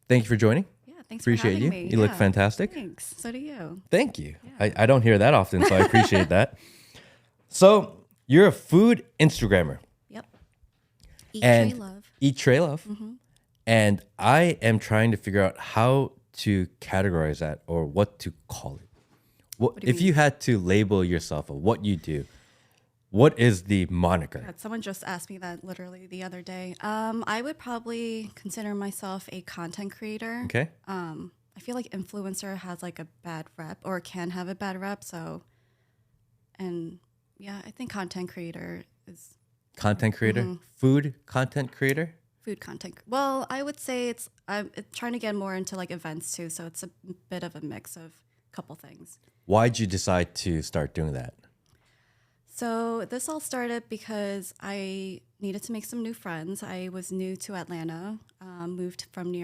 thank you for joining. Yeah, thanks Appreciate for you. having me. You look fantastic. Thanks. So do you. Thank you. Yeah. I don't hear that often, so I appreciate that. So you're a food Instagrammer. Yep. Eat, and Trey, love. Eat, Trey, Love. And I am trying to figure out how to categorize that or what to call it. What do you If you had to label yourself of what you do, what is the moniker? God, someone just asked me that literally the other day. I would probably consider myself a content creator. Okay. I feel like influencer has like a bad rep or can have a bad rep. So, and yeah, I think content creator is Content creator, food content creator. food content. Well, I would say I'm trying to get more into like events too. So it's a bit of a mix of a couple things. Why'd you decide to start doing that? So this all started because I needed to make some new friends. I was new to Atlanta, moved from New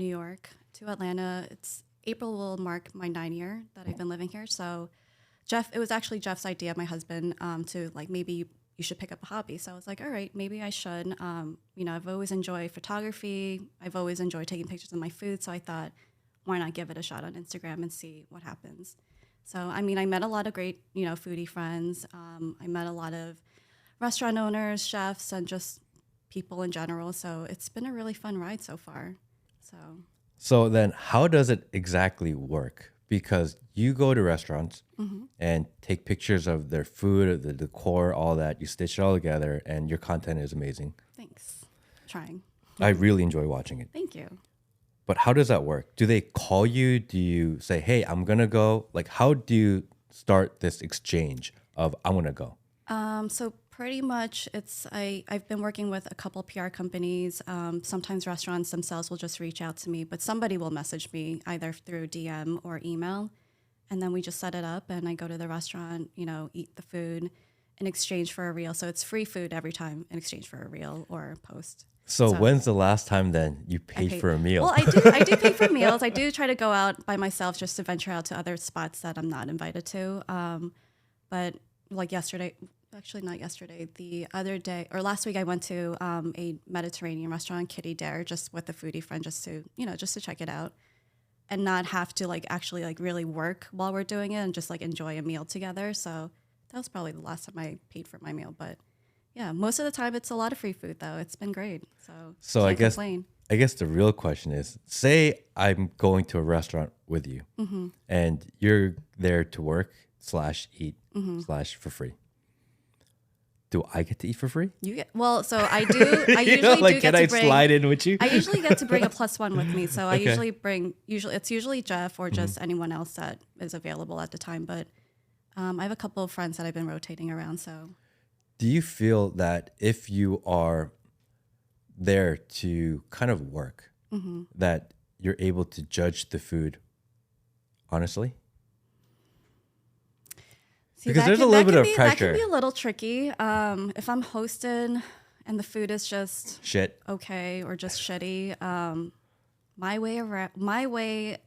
York to Atlanta. April will mark my 9 year that I've been living here. So it was actually Jeff's idea, my husband, to like, maybe you should pick up a hobby. So I was like, all right, maybe I should. I've always enjoyed photography. I've always enjoyed taking pictures of my food. So I thought, why not give it a shot on Instagram and see what happens? So, I met a lot of great, foodie friends. I met a lot of restaurant owners, chefs, and just people in general. So it's been a really fun ride so far. So then how does it exactly work? Because you go to restaurants and take pictures of their food, the decor, all that. You stitch it all together and your content is amazing. Thanks. Trying. I really enjoy watching it. Thank you. But how does that work? Do they call you? Do you say, hey, I'm going to go? Like, how do you start this exchange of I want to go? So pretty much I've been working with a couple PR companies. Sometimes restaurants themselves will just reach out to me, but somebody will message me either through DM or email. And then we just set it up and I go to the restaurant, eat the food in exchange for a reel. So it's free food every time in exchange for a reel or a post. So when's the last time then you paid for a meal? Well, I do pay for meals. I do try to go out by myself just to venture out to other spots that I'm not invited to. But like yesterday, actually not yesterday, the other day or last week I went to a Mediterranean restaurant, Kitty Dare, just with a foodie friend just to check it out and not have to actually really work while we're doing it and just enjoy a meal together. So that was probably the last time I paid for my meal, but yeah, most of the time it's a lot of free food though. It's been great. So I can't complain. guess the real question is, say I'm going to a restaurant with you and you're there to work /eat / for free. Do I get to eat for free? You get so I do. I usually do get can to I bring. slide in with you? I usually get to bring a +1 with me. So I Okay. usually bring. It's usually Jeff or just anyone else that is available at the time. But I have a couple of friends that I've been rotating around. So Do you feel that if you are there to kind of work, that you're able to judge the food honestly? see, Because that there's a can- little that bit can of That can pressure. be a little tricky. If I'm hosting and the food is just Shit. okay or just shitty, my way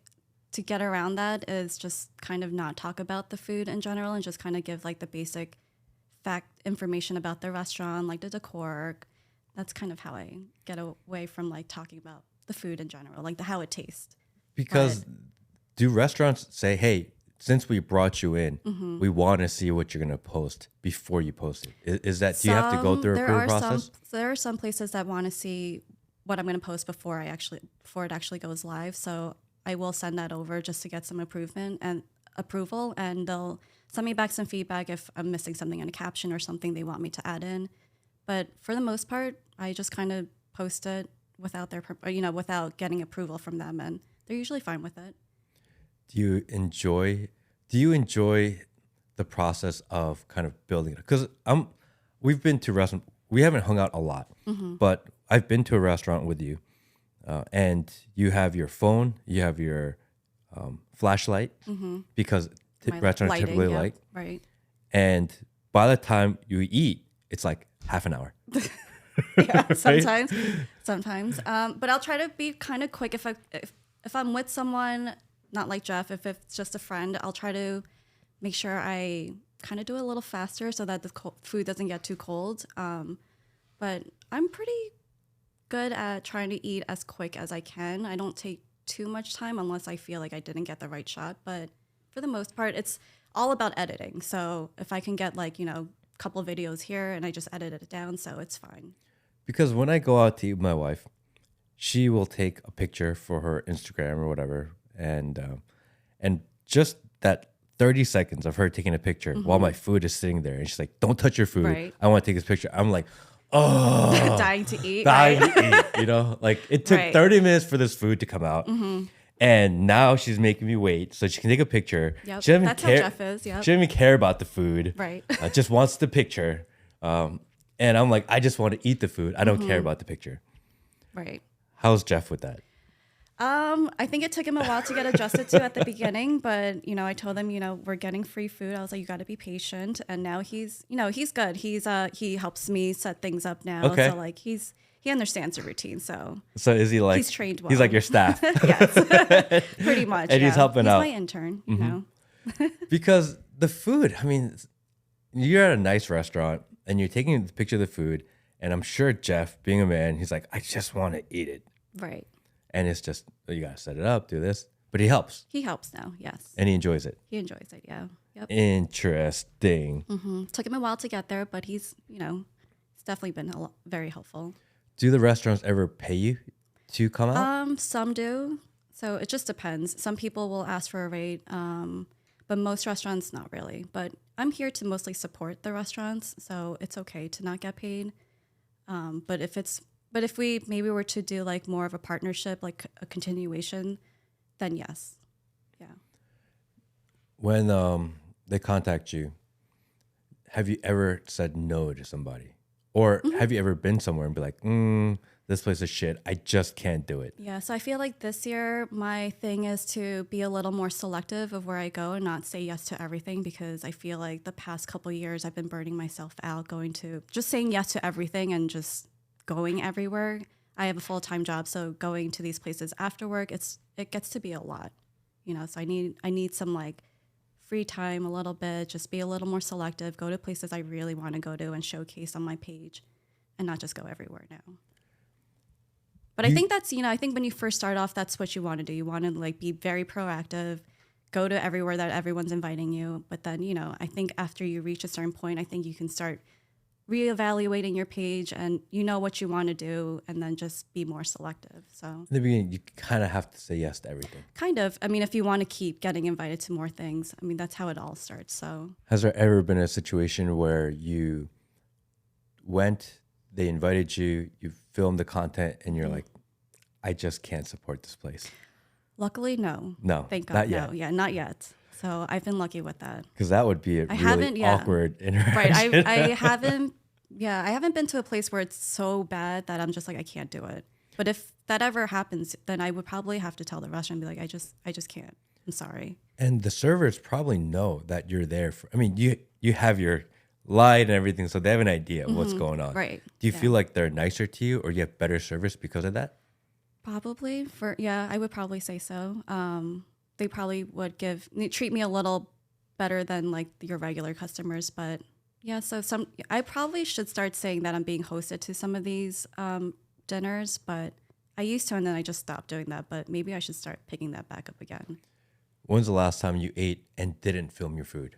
to get around that is just kind of not talk about the food in general and just kind of give the basic fact information about the restaurant, like the decor. That's kind of how I get away from talking about the food in general, how it tastes. Because do restaurants say, hey, since we brought you in, we want to see what you're going to post before you post it? Is that, do you have to go through a approval process? There are some places that want to see what I'm going to post before it actually goes live. So I will send that over just to get some approval, and they'll send me back some feedback if I'm missing something in a caption or something they want me to add in. But for the most part, I just kind of post it without without getting approval from them, and they're usually fine with it. Do you enjoy the process of kind of building it? Because we've been to restaurants, we haven't hung out a lot, but I've been to a restaurant with you, and you have your phone, you have your flashlight, because restaurants Lighting, typically yeah, light, right. and by the time you eat, it's like half an hour. Yeah, sometimes. But I'll try to be kind of quick if I'm with someone, not like Jeff. If it's just a friend, I'll try to make sure I kind of do it a little faster so that the food doesn't get too cold. But I'm pretty good at trying to eat as quick as I can. I don't take too much time unless I feel like I didn't get the right shot. But for the most part, it's all about editing. So if I can get like, a couple videos here and I just edited it down, so it's fine. Because when I go out to eat with my wife, she will take a picture for her Instagram or whatever, and just that 30 seconds of her taking a picture while my food is sitting there, and she's like, "Don't touch your food. Right. I want to take this picture." I'm like, "Oh, Dying to eat. dying Right? to eat." Like it took Right. 30 minutes for this food to come out, and now she's making me wait so she can take a picture. Yep. She doesn't That's care. how Jeff is. Yep. She doesn't even care about the food. Right. Just wants the picture. And I'm like, I just want to eat the food. I don't care about the picture. Right. How's Jeff with that? I think it took him a while to get adjusted to at the beginning, but I told him, we're getting free food. I was like, you got to be patient, and now he's good. He helps me set things up now, Okay. so like he understands the routine. So is he like he's trained well. He's like your staff, Yes, pretty much. and he's helping out. He's my intern, you know. Because the food. I mean, you're at a nice restaurant and you're taking a picture of the food, and I'm sure Jeff, being a man, he's like, I just want to eat it. Right. And it's just, you got to set it up, do this. But he helps. He helps now. Yes. And he enjoys it. He enjoys it. Yeah. Yep. Interesting. Took him a while to get there, but he's it's definitely been very helpful. Do the restaurants ever pay you to come out? Some do. So it just depends. Some people will ask for a rate, but most restaurants not really. But I'm here to mostly support the restaurants, so it's okay to not get paid. But if we maybe were to do like more of a partnership, like a continuation, then yes. Yeah. When they contact you, have you ever said no to somebody? Or have you ever been somewhere and be like, this place is shit, I just can't do it? Yeah, so I feel like this year my thing is to be a little more selective of where I go and not say yes to everything, because I feel like the past couple of years I've been burning myself out just saying yes to everything and just going everywhere. I have a full-time job, so going to these places after work, it gets to be a lot, so I need some like free time a little bit, just be a little more selective, go to places I really want to go to and showcase on my page, and not just go everywhere now. But I think that's, I think when you first start off, that's what you want to do. You want to like be very proactive, go to everywhere that everyone's inviting you. But then, I think after you reach a certain point, I think you can start reevaluating your page and what you want to do, and then just be more selective. So In the beginning, you kind of have to say yes to everything. kind of, if you want to keep getting invited to more things, that's how it all starts. So Has there ever been a situation where you went, they invited you, you filmed the content, and you're like, I just can't support this place? luckily, no. No, Thank God, not no. yet. Yeah, not yet. So I've been lucky with that. Because that would be a really awkward interaction. Right. I haven't been to a place where it's so bad that I'm just like, I can't do it. But if that ever happens, then I would probably have to tell the restaurant and be like, I just can't. I'm sorry. And the servers probably know that you're there. You have your light and everything, so they have an idea of what's going on. Right. Do you feel like they're nicer to you, or you have better service because of that? Probably. I would probably say so. They probably would treat me a little better than like your regular customers, but yeah. So I probably should start saying that I'm being hosted to some of these dinners, but I used to, and then I just stopped doing that. But maybe I should start picking that back up again. When's the last time you ate and didn't film your food?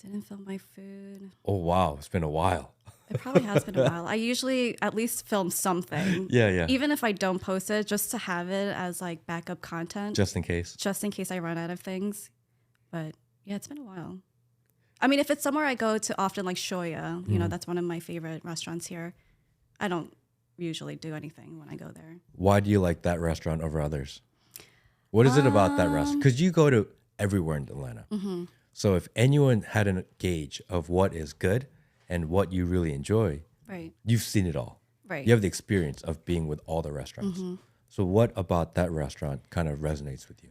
Didn't film my food. Oh wow, it's been a while. It probably has been a while. I usually at least film something. Yeah. Even if I don't post it, just to have it as like backup content. Just in case. Just in case I run out of things. But yeah, it's been a while. If it's somewhere I go to often, like Shoya, that's one of my favorite restaurants here. I don't usually do anything when I go there. Why do you like that restaurant over others? What is it about that restaurant? Because you go to everywhere in Atlanta. Mm-hmm. So if anyone had a gauge of what is good and what you really enjoy, right, you've seen it all. Right. You have the experience of being with all the restaurants. Mm-hmm. So what about that restaurant kind of resonates with you?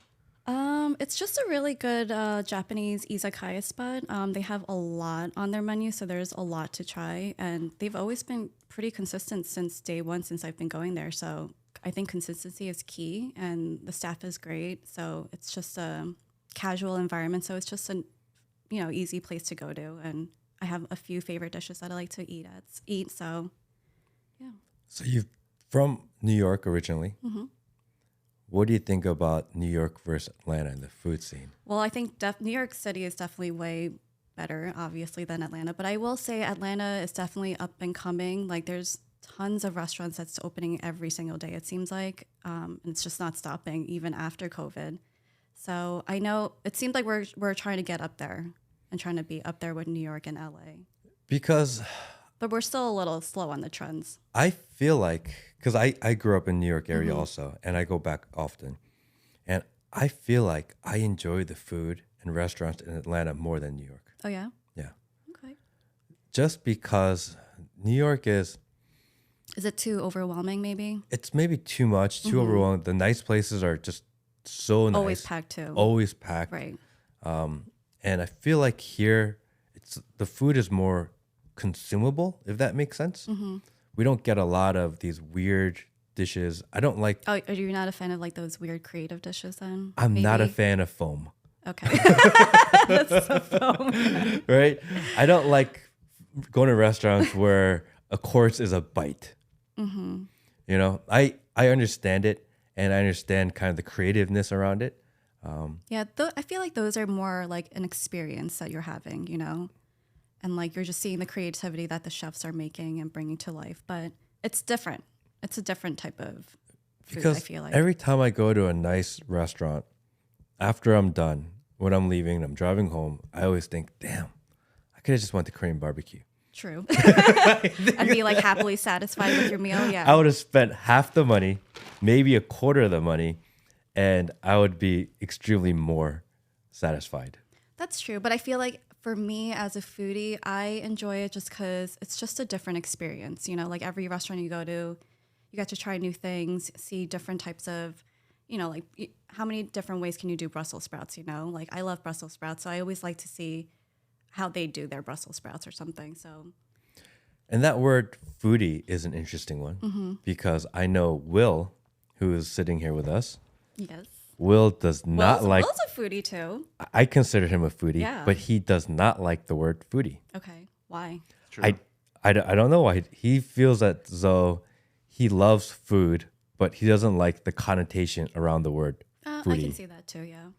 It's just a really good Japanese izakaya spot. They have a lot on their menu, so there's a lot to try. And they've always been pretty consistent since day one, since I've been going there. So I think consistency is key, and the staff is great. So it's just a casual environment. So it's just an easy place to go to. And I have a few favorite dishes that I like to eat. So Yeah. So you're from New York originally. What do you think about New York versus Atlanta in the food scene? Well, I think New York City is definitely way better, obviously, than Atlanta. But I will say Atlanta is definitely up and coming. Like, there's tons of restaurants that's opening every single day, it seems like. And it's just not stopping, even after COVID. So I know it seems like we're trying to get up there and trying to be up there with New York and LA. Because But we're still a little slow on the trends. I feel like, because I grew up in New York area also, and I go back often. And I feel like I enjoy the food and restaurants in Atlanta more than New York. Oh, yeah? Yeah. Okay. Just because New York is it too overwhelming, maybe? it's maybe too much, too overwhelming. The nice places are just so nice. Always packed, too. Always packed. Right. And I feel like here, the food is more consumable, if that makes sense. We don't get a lot of these weird dishes. I don't like. Oh, are you not a fan of like those weird creative dishes then? I'm not a Maybe? fan of foam. Okay. That's so foam. Right? I don't like going to restaurants where a course is a bite. You know, I understand it, and I understand kind of the creativeness around it. Yeah, I feel like those are more like an experience that you're having, you know? And like you're just seeing the creativity that the chefs are making and bringing to life. But it's different. It's a different type of food, Because I feel like. every time I go to a nice restaurant, after I'm done, when I'm leaving and I'm driving home, I always think, damn, I could have just went to Korean barbecue. True. And be like happily satisfied with your meal. Yeah. I would have spent half the money, maybe a quarter of the money, and I would be extremely more satisfied. That's true. But I feel like for me as a foodie, I enjoy it just because it's just a different experience. You know, like every restaurant you go to, you get to try new things, see different types of, you know, like how many different ways can you do Brussels sprouts, you know? Like I love Brussels sprouts, so I always like to see how they do their Brussels sprouts or something. So, And that word foodie is an interesting one because I know Will, who is sitting here with us, yes. Will does not like. Will's a foodie too. I consider him a foodie, Yeah. but he does not like the word foodie. Okay. Why? True. I don't know why. He feels as though he loves food, but he doesn't like the connotation around the word I foodie can see that too, yeah.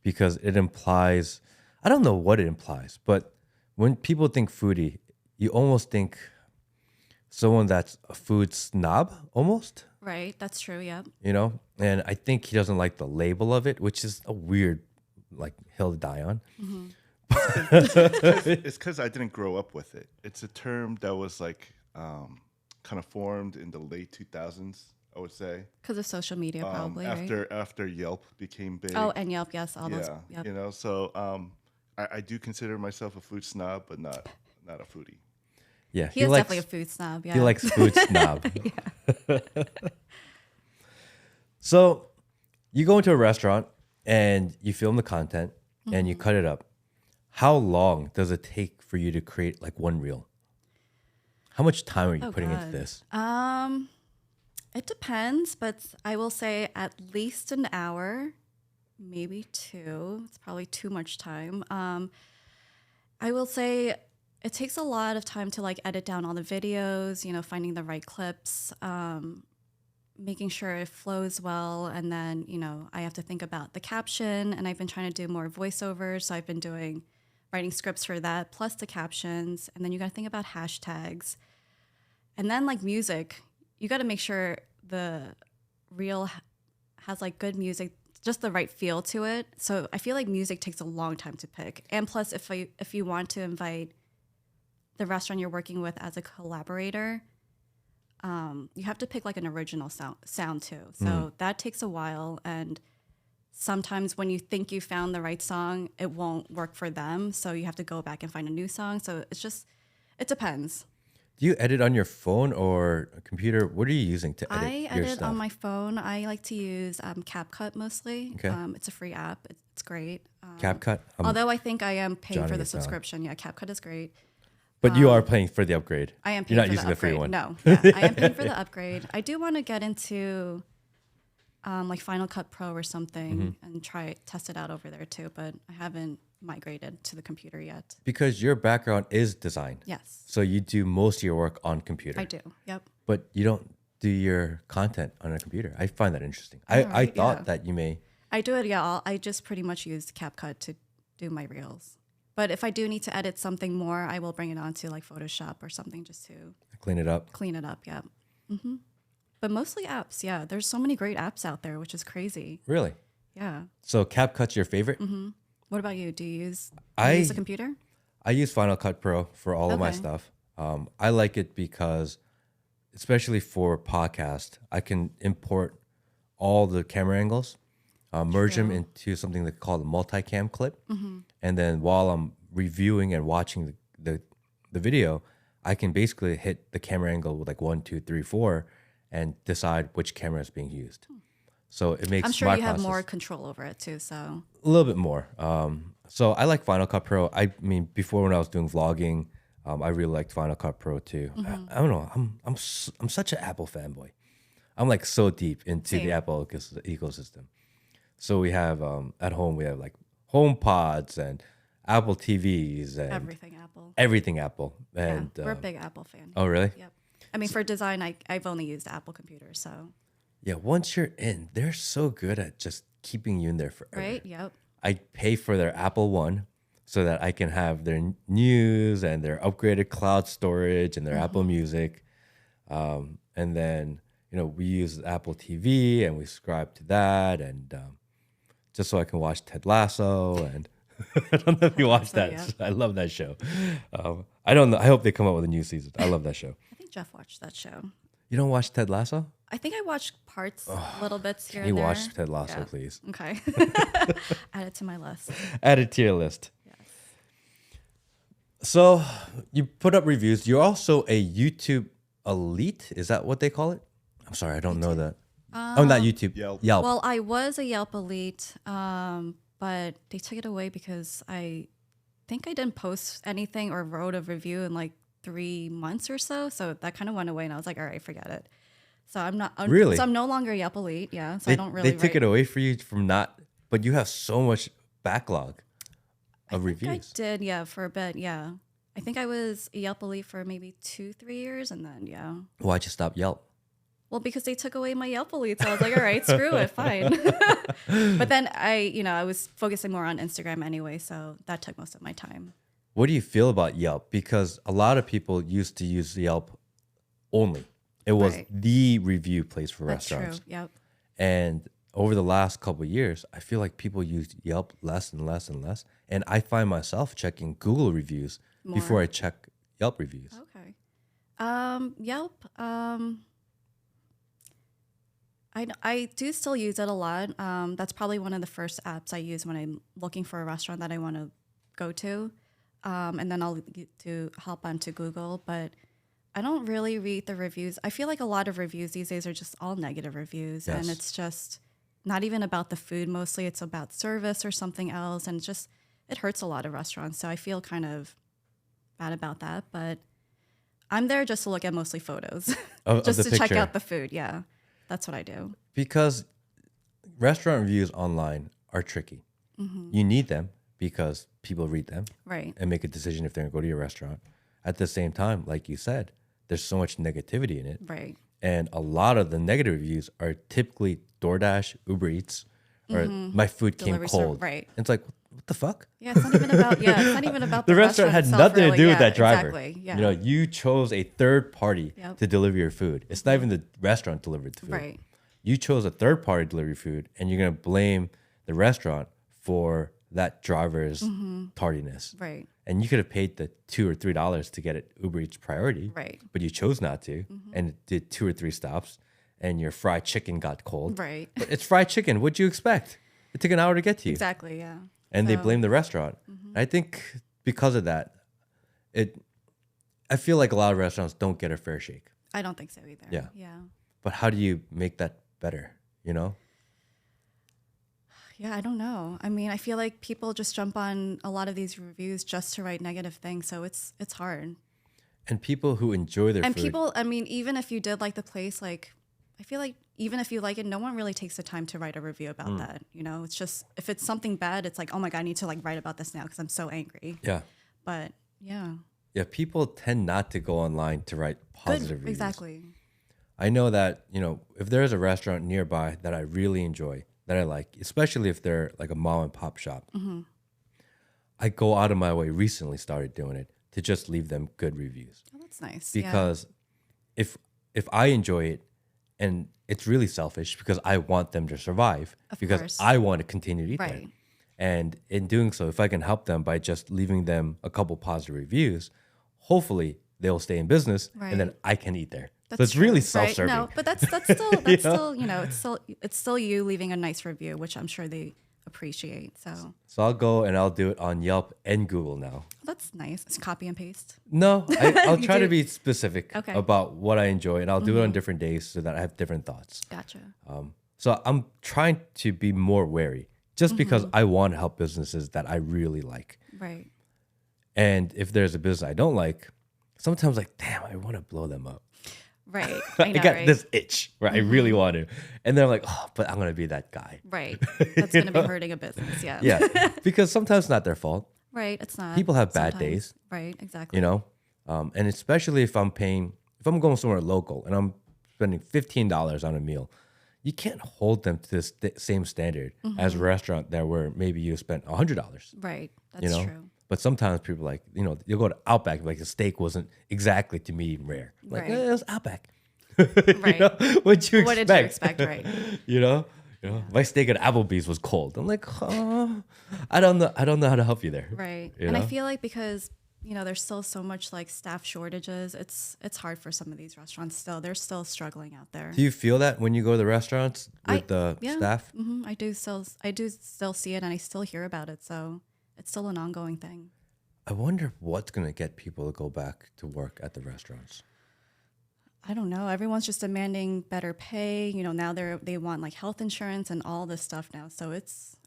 because it implies, I don't know what it implies, but when people think foodie, you almost think someone that's a food snob almost, Right. That's true, yeah. you know? And I think he doesn't like the label of it, which is a weird like hill to die on. It's because I didn't grow up with it. It's a term that was like kind of formed in the late 2000s, I would say. Because of social media, probably, right? After Yelp became big. Oh, and Yelp, yes, all those. yeah, Yep. you know. So I do consider myself a food snob, but not a foodie. Yeah, He is definitely a food snob, yeah. He likes food snob. So you go into a restaurant and you film the content and you cut it up. How long does it take for you to create like one reel? How much time are you putting into God. this? It depends, but I will say at least an hour, maybe two. It's probably too much time. I will say it takes a lot of time to like edit down all the videos, you know, finding the right clips, making sure it flows well. And then, you know, I have to think about the caption, and I've been trying to do more voiceovers. So I've been writing scripts for that, plus the captions. And then you got to think about hashtags. And then like music, you got to make sure the reel has like good music, just the right feel to it. So I feel like music takes a long time to pick. And plus, if you want to invite the restaurant you're working with as a collaborator, you have to pick like an original sound too. So that takes a while. And sometimes when you think you found the right song, it won't work for them. So you have to go back and find a new song. So it depends. Do you edit on your phone or a computer? What are you using to edit I your edit stuff? on my phone. I like to use CapCut mostly. Okay. It's a free app. It's great. CapCut? Although I think I am paying jotting for the it down. subscription. Yeah, CapCut is great. But you are paying for the upgrade. I am paying You're not for using the the free upgrade. one. No, yeah, I am paying for the upgrade. I do want to get into like Final Cut Pro or something and test it out over there too, but I haven't migrated to the computer yet. Because your background is design. Yes, So you do most of your work on computer. I do. Yep. but you don't do your content on a computer. I find that interesting. I thought that you may. I do it, yeah. I just pretty much use CapCut to do my reels. But if I do need to edit something more, I will bring it onto like Photoshop or something just to Clean it up. yeah. But mostly apps, yeah. There's so many great apps out there, which is crazy. Really? Yeah. So CapCut's your favorite? What about you? Do you use a computer? I use Final Cut Pro for all of my stuff. I like it because, especially for podcast, I can import all the camera angles, merge them into something they call a multicam clip. And then while I'm reviewing and watching the video, I can basically hit the camera angle with like 1, 2, 3, 4 and decide which camera is being used. So it makes I'm sure my you have process more control over it too. So a little bit more. So I like Final Cut Pro. I mean, before when I was doing vlogging, I really liked Final Cut Pro too. I don't know. I'm such an Apple fanboy. I'm like so deep into the Apple ecosystem. So we have at home we have like HomePods and Apple TVs and everything Apple. And we're a big Apple fan. Oh really? Yep. I mean, for design, I've only used Apple computers, so. Yeah, once you're in, they're so good at just keeping you in there forever. Right. Yep. I pay for their Apple One so that I can have their news and their upgraded cloud storage and their Apple Music. And then, we use Apple TV and we subscribe to that. And just so I can watch Ted Lasso. And I don't know if you watch that. Yeah. I love that show. I don't know. I hope they come out with a new season. I love that show. I think Jeff watched that show. You don't watch Ted Lasso? I think I watched parts, little bits here and and there. Can you watch Ted Lasso, please? Okay. Add it to my list. Add it to your list. Yes. So you put up reviews. You're also a YouTube elite. Is that what they call it? I'm sorry, I don't know that. Not YouTube. Yelp. Well, I was a Yelp elite, but they took it away because I think I didn't post anything or wrote a review in like 3 months or so. So that kind of went away, and I was like, all right, forget it. So I'm not really. So I'm no longer Yelp elite. Yeah. So I don't really. They took it away for you from not, but you have so much backlog of reviews. I did, yeah, for a bit, yeah. I think I was a Yelp elite for maybe 2-3 years, and then Why'd you stop Yelp? Well, because they took away my Yelp elite, so I was like, all right, screw it, fine. But then I was focusing more on Instagram anyway, so that took most of my time. What do you feel about Yelp? Because a lot of people used to use Yelp only. It was the review place for restaurants. True. Yep. And over the last couple of years, I feel like people use Yelp less and less and less. And I find myself checking Google reviews before I check Yelp reviews. Okay. Yelp. I do still use it a lot. That's probably one of the first apps I use when I'm looking for a restaurant that I want to go to. And then I'll hop onto Google, but I don't really read the reviews. I feel like a lot of reviews these days are just all negative reviews. Yes. And it's just not even about the food. Mostly it's about service or something else. And it hurts a lot of restaurants. So I feel kind of bad about that. But I'm there just to look at mostly photos. Just to check out the food. Yeah, that's what I do. Because restaurant reviews online are tricky. Mm-hmm. You need them because people read them. Right. And make a decision if they're going to go to your restaurant. At the same time, like you said, there's so much negativity in it. Right. And a lot of the negative reviews are typically DoorDash, Uber Eats, or my food came cold. Right. And it's like, what the fuck? Yeah, it's not even about the restaurant had nothing to do with that driver. Exactly. Yeah. You chose a third party to deliver your food. It's not even the restaurant delivered the food. Right. You chose a third party to deliver your food, and you're gonna blame the restaurant for that driver's tardiness. Right. And you could have paid the $2 or $3 to get it Uber Eats priority. Right. But you chose not to, and it did 2 or 3 stops, and your fried chicken got cold. Right. But it's fried chicken. What'd you expect? It took an hour to get to you. Exactly. Yeah. And they blame the restaurant. I think because of that, I feel like a lot of restaurants don't get a fair shake. I don't think so either. Yeah. Yeah. But how do you make that better? Yeah, I don't know. I mean, I feel like people just jump on a lot of these reviews just to write negative things, so it's hard. And people who enjoy their food. And people, I mean, even if you did like the place, like I feel like even if you like it, no one really takes the time to write a review about that. It's just if it's something bad, it's like, oh my God, I need to like write about this now because I'm so angry. Yeah. But yeah. Yeah, people tend not to go online to write positive reviews. Exactly. I know that, if there's a restaurant nearby that I really enjoy, that I like, especially if they're like a mom and pop shop, I go out of my way, recently started doing it, to just leave them good reviews. Oh, that's nice. Because if I enjoy it, and it's really selfish because I want them to survive, because course. I want to continue to eat there. Right. And in doing so, if I can help them by just leaving them a couple positive reviews, hopefully they'll stay in business, and then I can eat there. So it's really self-serving. Right? No, but that's still it's still you leaving a nice review, which I'm sure they appreciate. So I'll go and I'll do it on Yelp and Google now. that's nice. It's copy and paste. No, I'll try to do? be specific about what I enjoy, and I'll do it on different days so that I have different thoughts. Gotcha. So I'm trying to be more wary, just because I want to help businesses that I really like. Right. And if there's a business I don't like, sometimes like, damn, I want to blow them up. Right. I know, got right? this itch where I really want to. And they're like, oh, but I'm going to be that guy. Right. That's going to be hurting a business. Yeah. Yeah. Because sometimes it's not their fault. Right. It's not. People have bad Sometimes. days. Right. Exactly. And especially if I'm going somewhere local and I'm spending $15 on a meal, you can't hold them to this same standard as a restaurant that where maybe you spent $100. Right. That's true. But sometimes people like, you'll go to Outback, like the steak wasn't exactly to me rare. Like, Right. it was Outback. Right. What'd you expect? What did you expect? Right. My steak at Applebee's was cold. I'm like, oh, I don't know how to help you there. Right. You And I know? feel like because there's still so much like staff shortages, it's hard for some of these restaurants still. They're still struggling out there. Do you feel that when you go to the restaurants with the staff? I do still see it, and I still hear about it. So it's still an ongoing thing. I wonder what's going to get people to go back to work at the restaurants. I don't know. Everyone's just demanding better pay. Now they want like health insurance and all this stuff now. So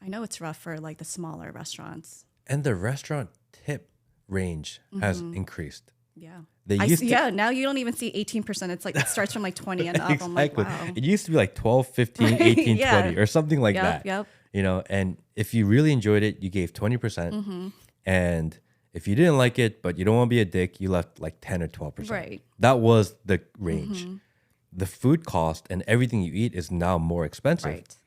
I know it's rough for like the smaller restaurants. And the restaurant tip range has increased. Yeah. Yeah, now you don't even see 18%. It's like it starts from like 20 and up. I'm like, wow. It used to be like 12, 15, 18, Yeah. 20 or something like that. Yep. And if you really enjoyed it, you gave 20%. And if you didn't like it, but you don't want to be a dick, you left like 10 or 12%. Right. That was the range. The food cost and everything you eat is now more expensive. Right.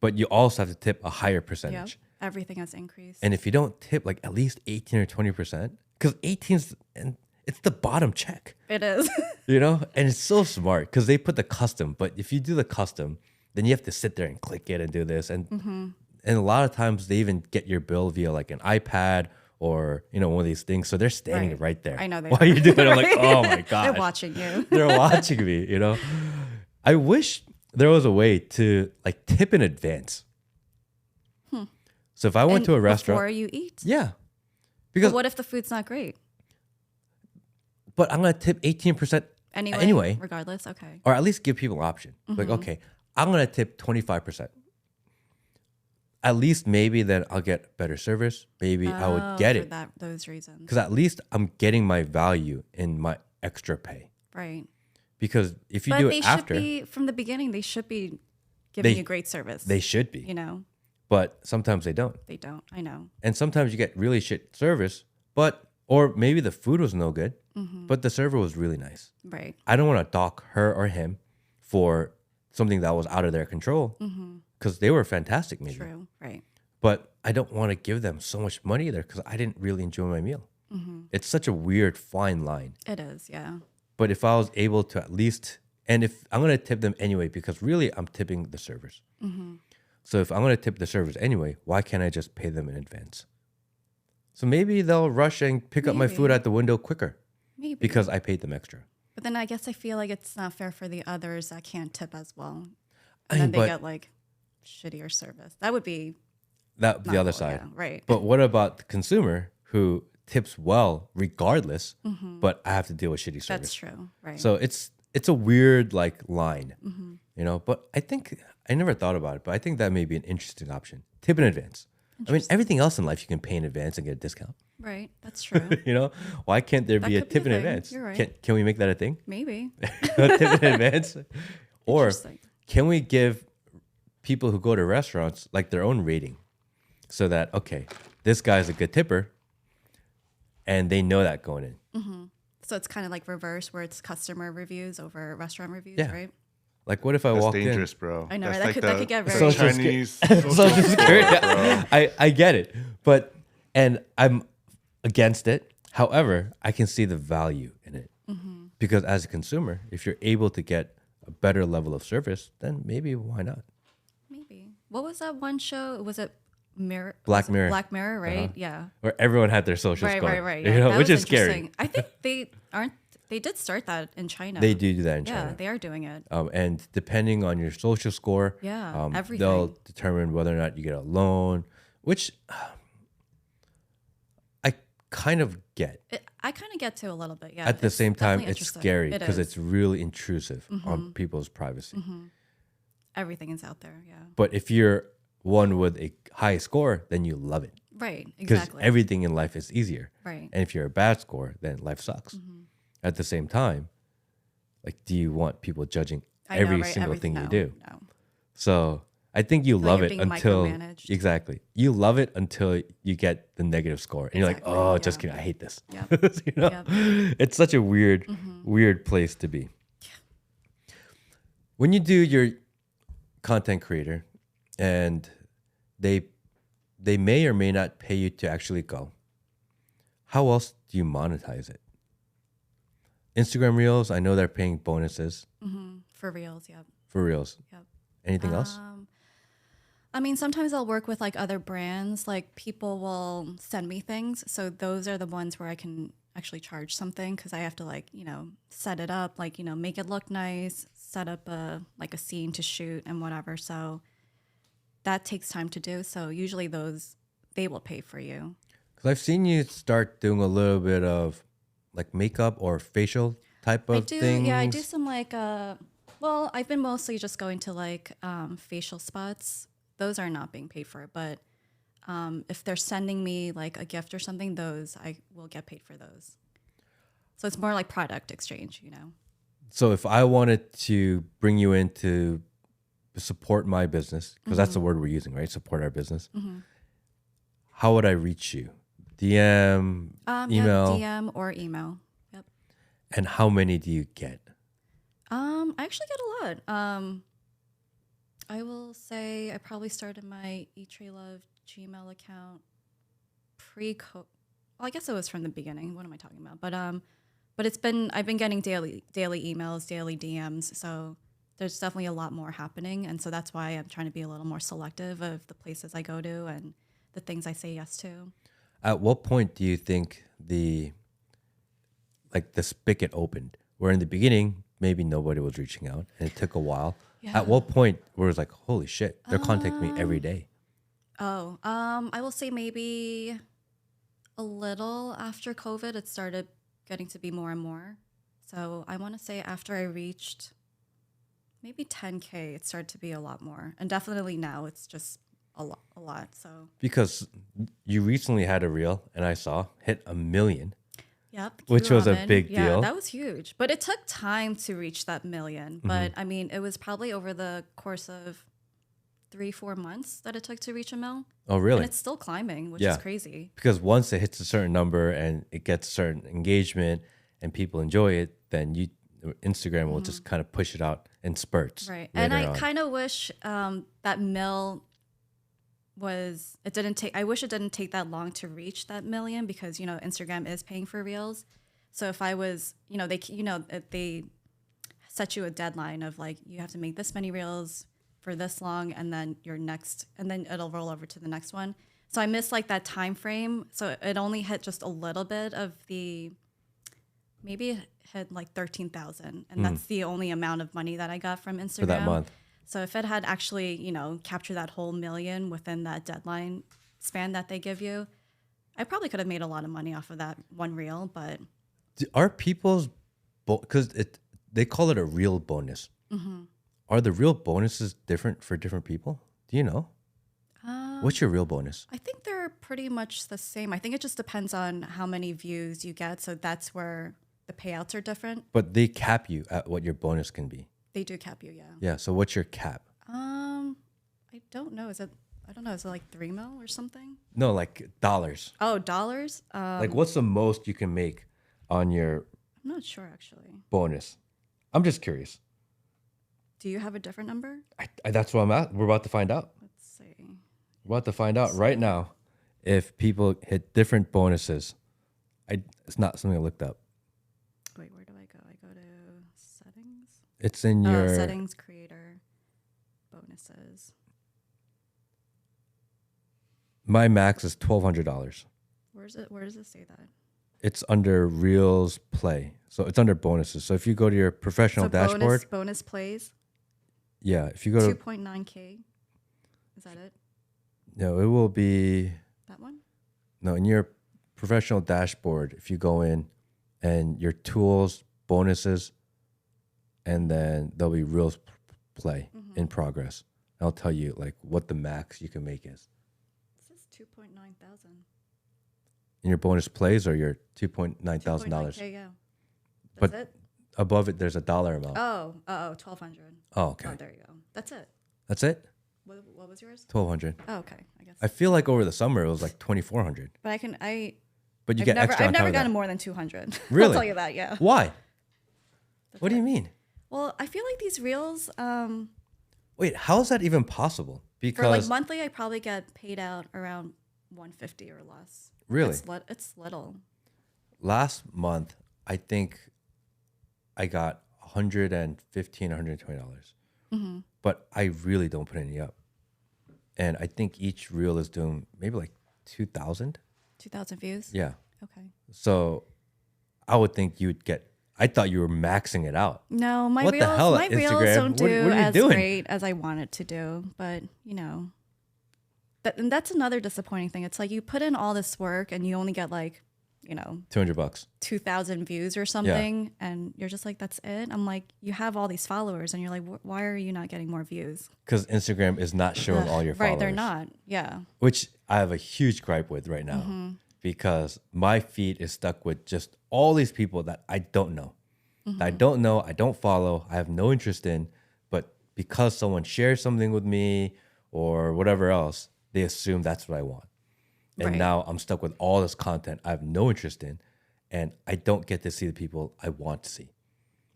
But you also have to tip a higher Yep. percentage. Everything has increased. And if you don't tip like at least 18 or 20%, because 18's and it's the bottom check. It is. And it's so smart because they put the custom. But if you do the custom, then you have to sit there and click it and do this. And a lot of times they even get your bill via like an iPad or one of these things. So they're standing right there. I know they while are. you do it. I'm like, oh my god, They're watching you. They're watching me. I wish there was a way to like tip in advance. So if I went to a restaurant before you eat. yeah, But because what if the food's not great? but I'm gonna tip 18% Anyway. Regardless. Okay. or at least give people an option. Like, okay, I'm gonna tip 25%. At least maybe then I'll get better service. Maybe I would get for it those reasons. because at least I'm getting my value in my extra pay. Right. Because if you But do they it after, should be from the beginning. They should be giving They- you great service. they should be, but sometimes they don't. They don't. I know. And sometimes you get really shit service, or maybe the food was no good, but the server was really nice. Right. I don't want to dock her or him for something that was out of their control because they were fantastic, maybe. True. Right. But I don't want to give them so much money either because I didn't really enjoy my meal. It's such a weird fine line. It is. Yeah. But if I was able to at least, and if I'm going to tip them anyway, because really I'm tipping the servers. So if I'm going to tip the servers anyway, why can't I just pay them in advance? So maybe they'll rush and pick up my food at the window quicker Maybe. because I paid them extra. But then I guess I feel like it's not fair for the others that can't tip as well. I And mean, then they but get like shittier service. That would be that the not other cool, side. yeah, right. But what about the consumer who tips well regardless, but I have to deal with shitty service? That's true. Right. So it's a weird like line, But I think I never thought about it, but I think that may be an interesting option. Tip in advance. I mean, everything else in life you can pay in advance and get a discount. right. That's true. Why can't there be a could be tip a in thing. advance? You're right. Can we make that a thing? Maybe. A tip in advance, or Interesting. can we give people who go to restaurants like their own rating, so that okay, this guy's a good tipper, and they know that going in. So it's kind of like reverse, where it's customer reviews over restaurant reviews, Yeah. right? Like, what if I That's walked dangerous, in? bro. I know, That's right? like That could get the very Chinese Social social Security. score, bro. I get it, and I'm against it. However, I can see the value in it because as a consumer, if you're able to get a better level of service, then maybe why not? Maybe. What was that one show? Was it Mirror? Black was it Mirror. Black Mirror, right? Yeah. Where everyone had their social score, Right. you Yeah. know, That which was is scary. interesting. I think they did start that in China. They do that in Yeah, China. they are doing it. And depending on your social score, Yeah, everything. they'll determine whether or not you get a loan, which I kind of get. I kind of get to a little bit, yeah. At the It's same time, definitely it's interesting. scary It because is. it's really intrusive on people's privacy. Everything is out there, yeah. But if you're one with a high score, then you love it Right, because exactly. everything in life is easier. Right. And if you're a bad score, then life sucks. At the same time, like, do you want people judging I know, every right? single Everything- thing you no, do? No. So I think you love you're it being until micromanaged. exactly you love it until you get the negative score, and you're like, Exactly, oh, yeah. just kidding, I hate this. Yep. You know, Yep. it's such a weird place to be. When you do your content creator, and they may or may not pay you to actually go. How else do you monetize it? Instagram Reels, I know they're paying bonuses For reals, yep. for Reels. Yep. Anything else? I mean, sometimes I'll work with like other brands. Like people will send me things. So those are the ones where I can actually charge something because I have to like, set it up, like, make it look nice, set up a scene to shoot and whatever. So that takes time to do. So usually those, they will pay for you. Because I've seen you start doing a little bit of like makeup or facial type of things. Yeah, I do some like, well, I've been mostly just going to like facial spots. Those are not being paid for, but if they're sending me like a gift or something, those I will get paid for those. So it's more like product exchange, So if I wanted to bring you in to support my business, because that's the word we're using, right? Support our business. How would I reach you? DM, email? Yeah, DM or email. Yep. And how many do you get? I actually get a lot. I will say I probably started my eTreeLove Gmail account pre-COVID. Well, I guess it was from the beginning. What am I talking about? But I've been getting daily emails, daily DMs. So there's definitely a lot more happening, and so that's why I'm trying to be a little more selective of the places I go to and the things I say yes to. At what point do you think the spigot opened? Where in the beginning, maybe nobody was reaching out and it took a while. Yeah. At what point where it's like, holy shit, they're contacting me every day? I will say maybe a little after COVID, it started getting to be more and more. So I want to say after I reached maybe 10K, it started to be a lot more. And definitely now it's just a lot. So Because you recently had a reel, and I saw hit 1 million. Yep. Which was a Ramen. big Yeah, deal. that was huge. But it took time to reach that 1 million. But I mean, it was probably over the course of 3-4 months that it took to reach 1 mil. Oh, really? And it's still climbing, which Yeah. is crazy. Because once it hits a certain number and it gets certain engagement and people enjoy it, then Instagram will just kind of push it out in spurts. Right. And I later on. kind of wish that mil I wish it didn't take that long to reach that 1 million because, Instagram is paying for reels. So if I was, they set you a deadline of like, you have to make this many reels for this long and then and then it'll roll over to the next one. So I missed like that time frame. So it only hit just a little bit of maybe it hit like 13,000. And that's the only amount of money that I got from Instagram. For that month. So if it had actually, captured that whole 1 million within that deadline span that they give you, I probably could have made a lot of money off of that one reel. But Are people's, because they call it a reel bonus. Are the real bonuses different for different people? Do you know? What's your real bonus? I think they're pretty much the same. I think it just depends on how many views you get. So that's where the payouts are different. But they cap you at what your bonus can be. They do cap you, yeah. Yeah. So what's your cap? I don't know. Is it like 3 mil or something? No, like dollars. Oh, dollars? Like what's the most you can make on your I'm not sure actually. bonus? I'm just curious. Do you have a different number? That's what I'm at. We're about to find out. Let's see. We're about to find out right now if people hit different bonuses. It's not something I looked up. Wait, where do I go? I go to settings. It's in your settings, creator, bonuses. My max is $1,200. Where's it? Where does it say that? It's under Reels Play, so it's under bonuses. So if you go to your professional dashboard, bonus plays. Yeah, if you go to 2.9K, is that it? No, it will be that one. No, in your professional dashboard, if you go in and your tools, bonuses, and then there'll be Reels Play in progress. I'll tell you like what the max you can make is. It says 2.9 thousand. In your bonus plays or your $2,900? Yeah. But That's it? above it, there's a dollar amount. Oh, 1,200. Oh, okay. Oh, there you go. That's it. That's it? What was yours? 1,200. Oh, okay. I guess. I feel like over the summer it was like 2,400. But But you get extra on I've top never of that. gotten more than 200. Really? I'll tell you that, yeah. Why? What do you mean? Well, I feel like these reels, Wait, how is that even possible? Because for like monthly, I probably get paid out around 150 or less. Really? It's little. last month, I think I got $115, $120. But I really don't put any up. And I think each reel is doing maybe like 2,000. 2,000 views? Yeah. Okay. So I would think you'd get, I thought you were maxing it out. No, my What the reels, hell, my reels Instagram? don't What do are you as doing? great as I want it to do. But, you know, and that's another disappointing thing. It's like you put in all this work and you only get like, you know, $200. 2,000 views or something. And you're just like, that's it. I'm like, you have all these followers and you're like, why are you not getting more views? Because Instagram is not showing all your followers. Right, they're not. Yeah. Which I have a huge gripe with right now because my feed is stuck with just all these people that I don't know. That I don't know, I don't follow, I have no interest in, but because someone shares something with me or whatever else, they assume that's what I want. And Right. now I'm stuck with all this content I have no interest in, and I don't get to see the people I want to see.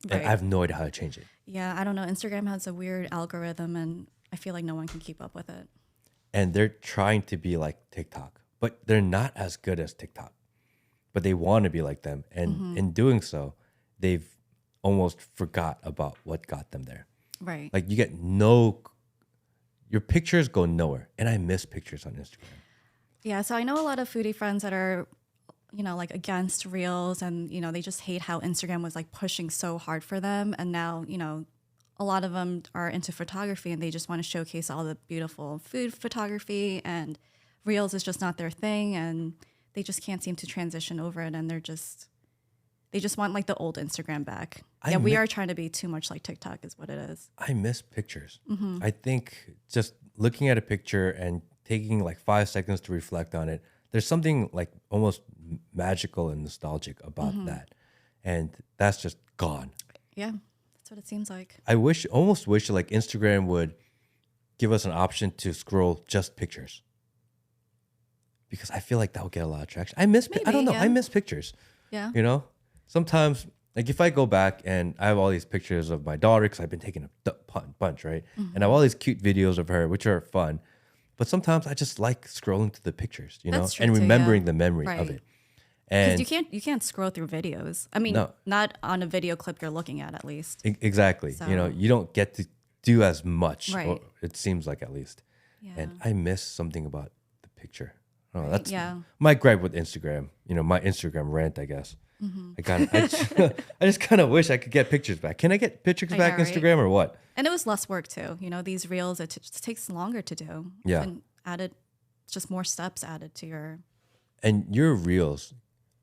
And Right. I have no idea how to change it. Yeah, I don't know. Instagram has a weird algorithm and I feel like no one can keep up with it. And they're trying to be like TikTok, but they're not as good as TikTok. But they want to be like them. And in doing so, they've almost forgot about what got them there. Right. Like you get your pictures go nowhere. And I miss pictures on Instagram. Yeah, so I know a lot of foodie friends that are, you know, like against reels and, you know, they just hate how Instagram was like pushing so hard for them. And now, you know, a lot of them are into photography and they just want to showcase all the beautiful food photography and reels is just not their thing and they just can't seem to transition over it and they just want like the old Instagram back. We are trying to be too much like TikTok is what it is. I miss pictures. I think just looking at a picture and taking like 5 seconds to reflect on it, there's something like almost magical and nostalgic about that. And that's just gone. Yeah, that's what it seems like. I almost wish like Instagram would give us an option to scroll just pictures. Because I feel like that would get a lot of traction. I don't know. yeah. I miss pictures. Yeah. You know, sometimes like if I go back and I have all these pictures of my daughter, because I've been taking a bunch, right? And I have all these cute videos of her, which are fun. But sometimes I just like scrolling through the pictures, you know, That's true and too, remembering yeah. the memory of Right. it. Because And you can't scroll through videos. I mean, No. not on a video clip you're looking at least. Exactly, you know, So- you don't get to do as much. Right. Or it seems like at least. Yeah. And I miss something about the picture. Oh, Right, that's yeah. my gripe with Instagram. You know, my Instagram rant, I guess. Mm-hmm. I just kind of wish I could get pictures back. Can I get pictures I back know, right? Instagram or what? And it was less work too. You know, these reels, it just takes longer to do. Yeah. And just more steps added to your. And your reels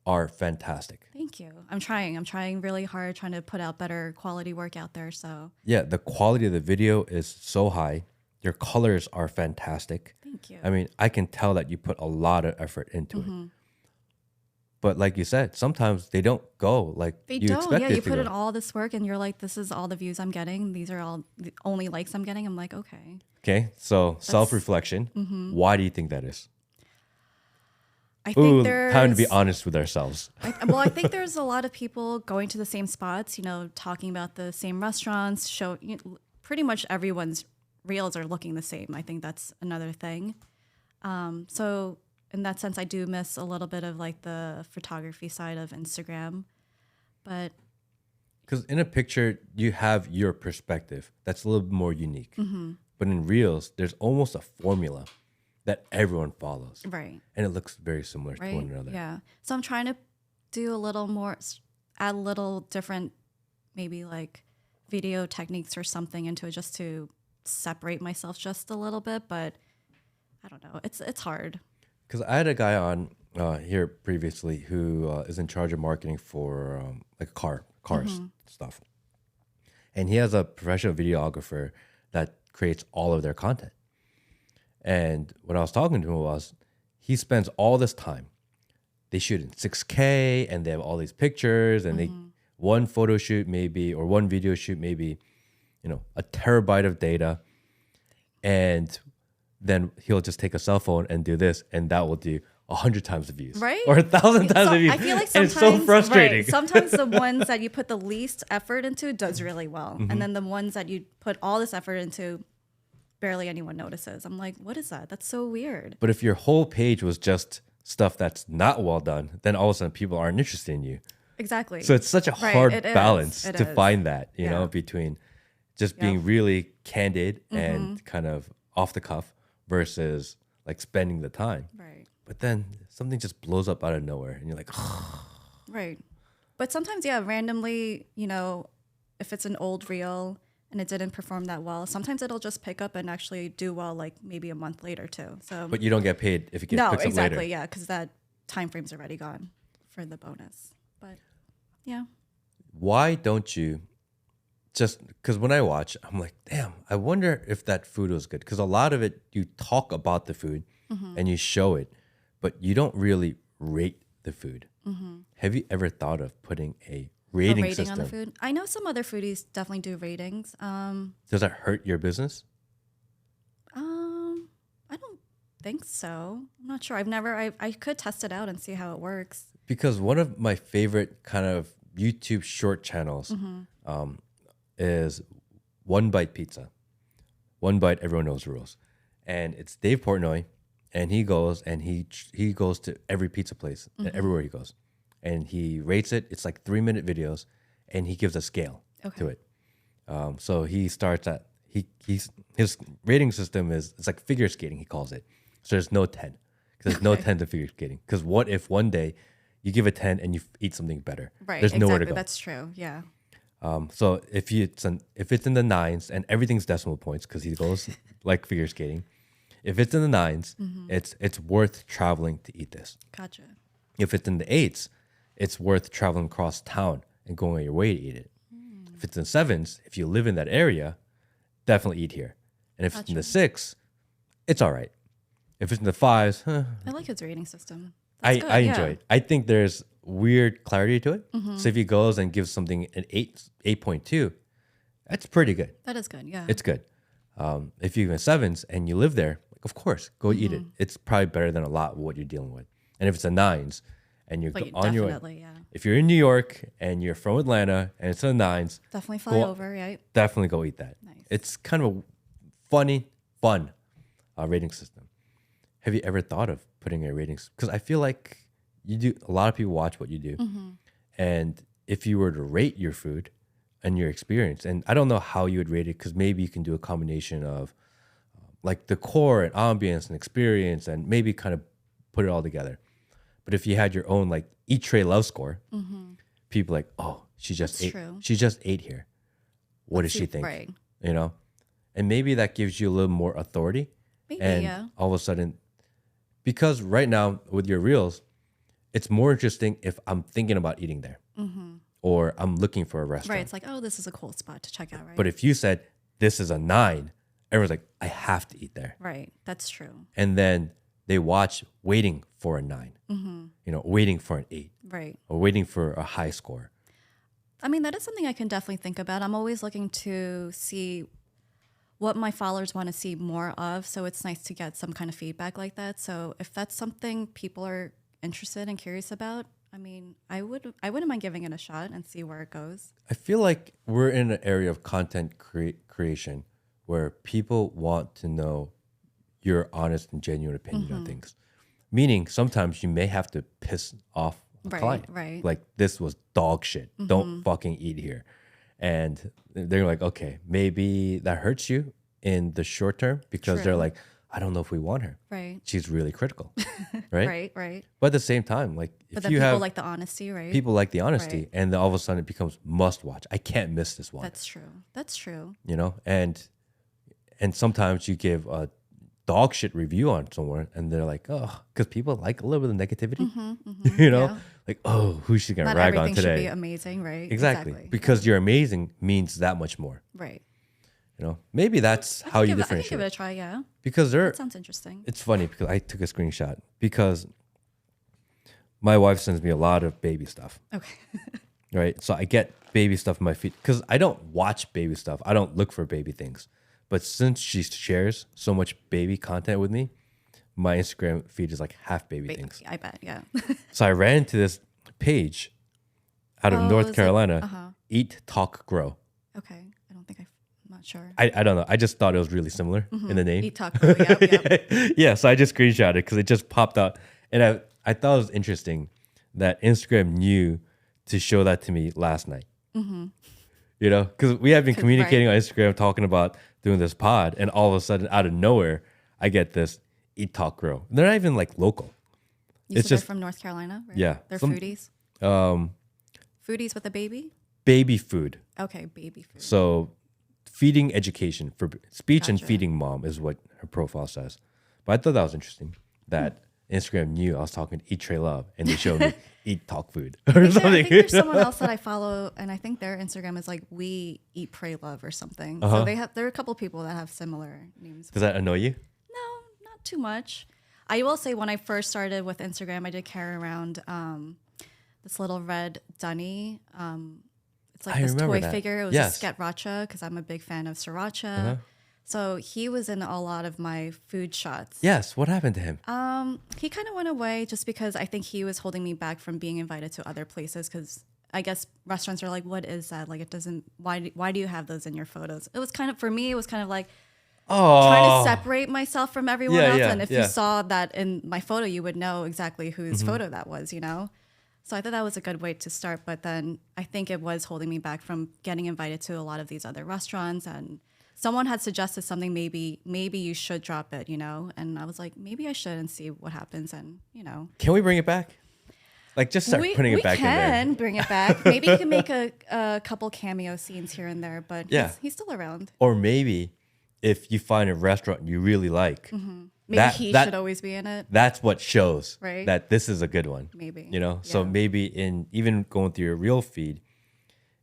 are fantastic. Thank you. I'm trying really hard, trying to put out better quality work out there. So Yeah, the quality of the video is so high. Your colors are fantastic. thank you. I mean, I can tell that you put a lot of effort into it. But like you said, sometimes they don't go like They you don't. expect Yeah, it you to put go. in all this work and you're like, this is all the views I'm getting. These are all the only likes I'm getting. I'm like, okay. Okay, so self-reflection. Why do you think that is? I think Ooh, there's time to be honest with ourselves. I think there's a lot of people going to the same spots, you know, talking about the same restaurants. Pretty much everyone's reels are looking the same. I think that's another thing. So in that sense, I do miss a little bit of like the photography side of Instagram, but Because in a picture, you have your perspective that's a little bit more unique. But in reels, there's almost a formula that everyone follows. right. And it looks very similar to one another. Yeah. So I'm trying to do a little more, add a little different, maybe like video techniques or something into it just to separate myself just a little bit. But I don't know. It's hard. Because I had a guy on here previously who is in charge of marketing for like cars stuff. And he has a professional videographer that creates all of their content. And when I was talking to him was, he spends all this time. They shoot in 6K and they have all these pictures and they one photo shoot maybe or one video shoot maybe, you know, a terabyte of data. And then he'll just take a cell phone and do this, and that will do 100 times the views, Right? Or 1,000 times the views. I feel like And sometimes it's so frustrating. Right, sometimes the ones that you put the least effort into does really well, and then the ones that you put all this effort into, barely anyone notices. I'm like, what is that? That's so weird. But if your whole page was just stuff that's not well done, then all of a sudden people aren't interested in you. Exactly. So it's such a Right, hard it is. balance It to is. find that, you Yeah. know, between just being really candid and kind of off the cuff versus like spending the time. Right. But then something just blows up out of nowhere and you're like, Right. But sometimes, yeah, randomly, you know, if it's an old reel and it didn't perform that well, sometimes it'll just pick up and actually do well, like maybe a month later too. So but you don't get paid if it gets no, picked up exactly, later. yeah, because that time frame's already gone for the bonus. But yeah, Why don't you just, because when I watch, I'm like, damn, I wonder if that food was good. Because a lot of it, you talk about the food and you show it, but you don't really rate the food. Have you ever thought of putting a rating rating system? on the food. I know some other foodies definitely do ratings. Does that hurt your business? I don't think so. I'm not sure. I could test it out and see how it works. Because one of my favorite kind of YouTube short channels is One Bite Pizza. One Bite, everyone knows the rules. And it's Dave Portnoy, and he goes and he goes to every pizza place, everywhere he goes. And he rates it. It's like 3-minute videos, and he gives a scale to it. So he starts at, his rating system is, it's like figure skating, he calls it. So there's no 10. Because there's no 10 to figure skating. Because what if one day you give a 10 and you eat something better? Right. There's nowhere to go. That's true. Yeah. So if it's in the 9s and everything's decimal points because he goes like figure skating, if it's in the 9s, it's worth traveling to eat this. Gotcha. If it's in the 8s, it's worth traveling across town and going on your way to eat it. If it's in 7s, if you live in that area, definitely eat here. And if it's in the 6, it's all right. If it's in the 5s, I like his rating system. I That's good, enjoy it. I think there's weird clarity to it. So if he goes and gives something an 8.2, that's pretty good. That is good. Yeah. It's good. If you have 7s and you live there, like, of course, go eat it. It's probably better than a lot of what you're dealing with. And if it's a 9s and you're Like, on your way, definitely, yeah. if you're in New York and you're from Atlanta and it's a 9s, Definitely fly over, right? definitely go eat that. Nice. It's kind of a fun rating system. Have you ever thought of putting a rating? Because I feel like you do. A lot of people watch what you do, and if you were to rate your food and your experience, and I don't know how you would rate it, because maybe you can do a combination of like decor and ambience and experience, and maybe kind of put it all together. But if you had your own like Eat Tray Love score, people are like, oh, she just That's ate. true. She just ate here. What does she think? Right. You know, and maybe that gives you a little more authority. Maybe, And yeah. all of a sudden, because right now with your reels, it's more interesting if I'm thinking about eating there or I'm looking for a restaurant. Right. It's like, oh, this is a cool spot to check out, right? But if you said this is a 9, everyone's like, I have to eat there. Right. That's true. And then they watch waiting for a 9, you know, waiting for an 8 Right. or waiting for a high score. I mean, that is something I can definitely think about. I'm always looking to see what my followers want to see more of. So it's nice to get some kind of feedback like that. So if that's something people are interested and curious about, I mean, I wouldn't mind giving it a shot and see where it goes. I feel like we're in an area of content creation where people want to know your honest and genuine opinion on things. Meaning sometimes you may have to piss off a client. Right. Like, this was dog shit. Don't fucking eat here. And they're like, okay, maybe that hurts you in the short term because they're like, I don't know if we want her. Right. She's really critical. Right? Right. But at the same time, like, But if then you people have like the honesty, right? people like the honesty, Right. and then all of a sudden it becomes must watch. I can't miss this one. That's true. You know, and sometimes you give a dog shit review on someone, and they're like, oh, because people like a little bit of negativity. You know, Yeah. like, oh, who's she gonna Not rag on everything should be today? amazing, right? Exactly, because you're amazing means that much more. Right. You know, maybe that's how you I can give differentiate. it a try, yeah. Because That sounds interesting. it's funny because I took a screenshot because my wife sends me a lot of baby stuff. Okay. Right? So I get baby stuff in my feed because I don't watch baby stuff. I don't look for baby things. But since she shares so much baby content with me, my Instagram feed is like half baby things. I bet, yeah. So I ran into this page out of Oh, is North it? Carolina, Eat, Talk, Grow. Okay. I don't think I'm not sure. I don't know. I just thought it was really similar in the name. Eat Talk Grow, yep. Yeah, so I just screenshotted it because it just popped out. And I thought it was interesting that Instagram knew to show that to me last night. You know, because we have been communicating on Instagram talking about doing this pod, and all of a sudden, out of nowhere, I get this Eat, Talk, Grow. They're not even like local. You It's said just- they're from North Carolina, right? Yeah, They're some- foodies. Foodies with a baby? Baby food. Okay, baby food. So feeding education for speech and Gotcha. feeding mom is what her profile says. But I thought that was interesting that Instagram knew I was talking to Eat, Trey, Love, and they showed me Eat, Talk, Food or I something. think there's someone else that I follow, and I think their Instagram is like We Eat, Pray, Love or something. So there are a couple people that have similar names. Does that annoy you? No, not too much. I will say when I first started with Instagram, I did carry around this little red dunny. It's like I this remember toy that. figure. It was Yes. a sriracha because I'm a big fan of sriracha. So he was in a lot of my food shots. Yes. What happened to him? He kind of went away just because I think he was holding me back from being invited to other places because I guess restaurants are like, what is that? Like, it doesn't, why do you have those in your photos? It was kind of, for me, it was kind of like trying to separate myself from everyone else. And if you saw that in my photo, you would know exactly whose photo that was, you know? So I thought that was a good way to start. But then I think it was holding me back from getting invited to a lot of these other restaurants. And someone had suggested something, maybe you should drop it, you know? And I was like, maybe I should and see what happens. And, you know. Can we bring it back? Like, just start putting it back in there. We can bring it back. Maybe you can make a couple cameo scenes here and there, but he's still around. Or maybe if you find a restaurant you really like, Maybe he should always be in it. That's what shows Right. that this is a good one. Maybe. You know? So Yeah. maybe in even going through your real feed,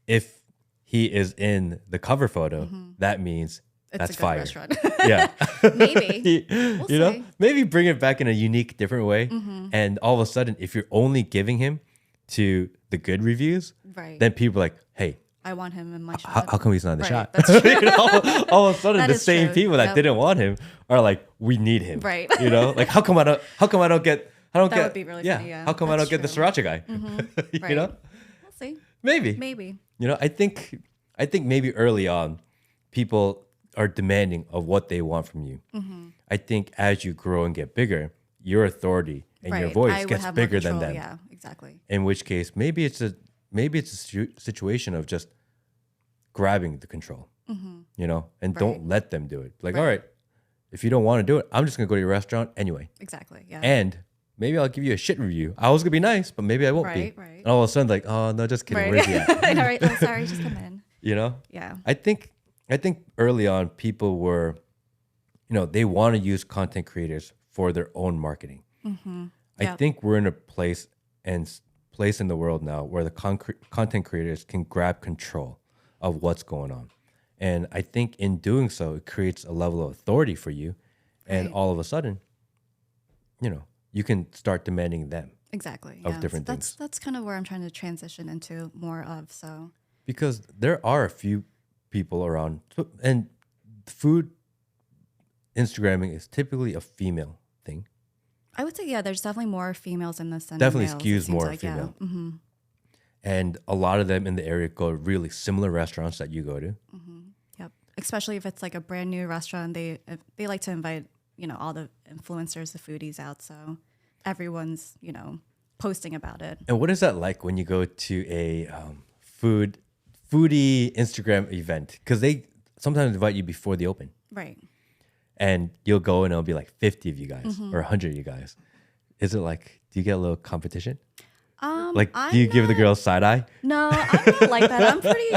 if he is in the cover photo, that means It's that's a good fire. restaurant. Yeah. Maybe. We'll you know, see. maybe bring it back in a unique, different way. And all of a sudden, if you're only giving him to the good reviews, Right. then people are like, hey, I want him in my shot. how come he's not in the Right, shot? that's true. You know, all of a sudden, That the is same true. people that Yep. didn't want him are like, we need him. Right. You know, like how come I don't get That would be really funny, yeah. How come I That's don't get the true. sriracha guy? You Right. know, We'll see. maybe. Maybe. You know, I think maybe early on, people are demanding of what they want from you. I think as you grow and get bigger, your authority and your Right. voice I would gets have more bigger than control, them. Yeah, exactly. In which case, maybe it's a situation of just grabbing the control, you know, and don't let them do it. Like, all right, if you don't want to do it, I'm just gonna go to your restaurant anyway, Exactly. Yeah. and maybe I'll give you a shit review. I was gonna be nice, but maybe I won't be. Right. And all of a sudden, like, oh no, just kidding. Right. Where's he at? All right. Oh, sorry. Just come in. You know? Yeah. I think early on people were, you know, they want to use content creators for their own marketing. I Yep. think we're in a place in the world now where the content creators can grab control of what's going on. And I think in doing so, it creates a level of authority for you. And Right. all of a sudden, you know, you can start demanding them. Exactly. Of yeah. different So things. That's kind of where I'm trying to transition into more of. So Because there are a few people around, and food Instagramming is typically a female thing. I would say, yeah, there's definitely more females in this than Definitely males, it skews seems more like, yeah. female. And a lot of them in the area go to really similar restaurants that you go to. Yep. Especially if it's like a brand new restaurant, they like to invite, all the influencers, the foodies out. So everyone's, posting about it. And what is that like when you go to a foodie Instagram event? Because they sometimes invite you before the open. Right. And you'll go and it'll be like 50 of you guys or 100 of you guys. Is it like, do you get a little competition? Like, do you give the girls side eye? No, I'm not like that.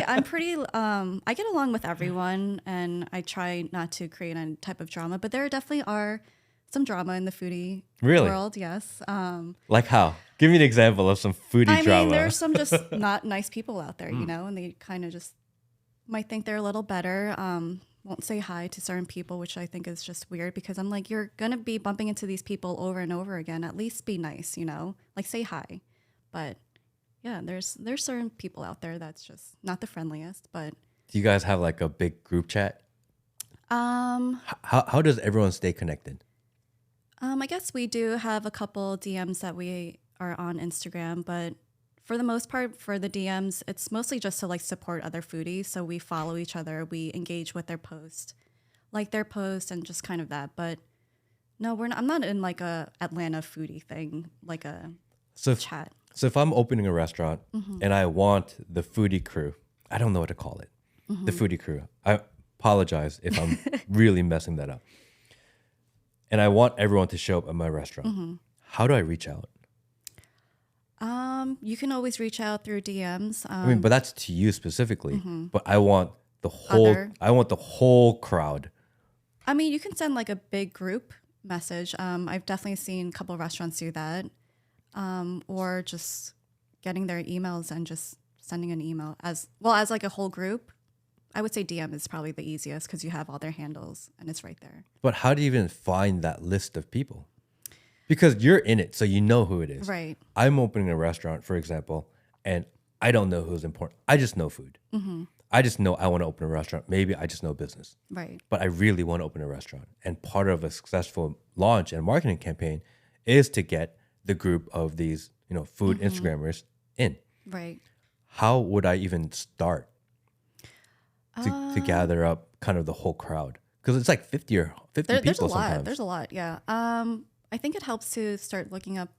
I'm pretty, I get along with everyone and I try not to create any type of drama, but there definitely are some drama in the foodie world. Yes. Like how? Give me an example of some foodie drama. I mean, there's some just not nice people out there, and they kind of just might think they're a little better. Won't say hi to certain people, which I think is just weird because I'm like, you're going to be bumping into these people over and over again. At least be nice, like say hi. But yeah, there's certain people out there that's just not the friendliest. But do you guys have like a big group chat? How does everyone stay connected? I guess we do have a couple DMs that we are on Instagram, but for the most part, for the DMs, it's mostly just to like support other foodies. So we follow each other, we engage with their post, like their post, and just kind of that. But no, I'm not in like a Atlanta foodie thing, like a chat. So if I'm opening a restaurant and I want the foodie crew, I don't know what to call it, the foodie crew. I apologize if I'm really messing that up. And I want everyone to show up at my restaurant. How do I reach out? You can always reach out through DMs. I mean, but that's to you specifically. But I want the whole crowd. I mean, you can send like a big group message. I've definitely seen a couple of restaurants do that. Or just getting their emails and just sending an email as like a whole group. I would say DM is probably the easiest because you have all their handles and it's right there. But how do you even find that list of people? Because you're in it, so you know who it is. Right. I'm opening a restaurant, for example, and I don't know who's important. I just know food. I just know I want to open a restaurant. Maybe I just know business. Right. But I really want to open a restaurant. And part of a successful launch and marketing campaign is to get the group of these, food Instagrammers in. Right. How would I even start to gather up kind of the whole crowd? Because it's like 50 people there's a lot. sometimes. There's a lot, yeah. I think it helps to start looking up,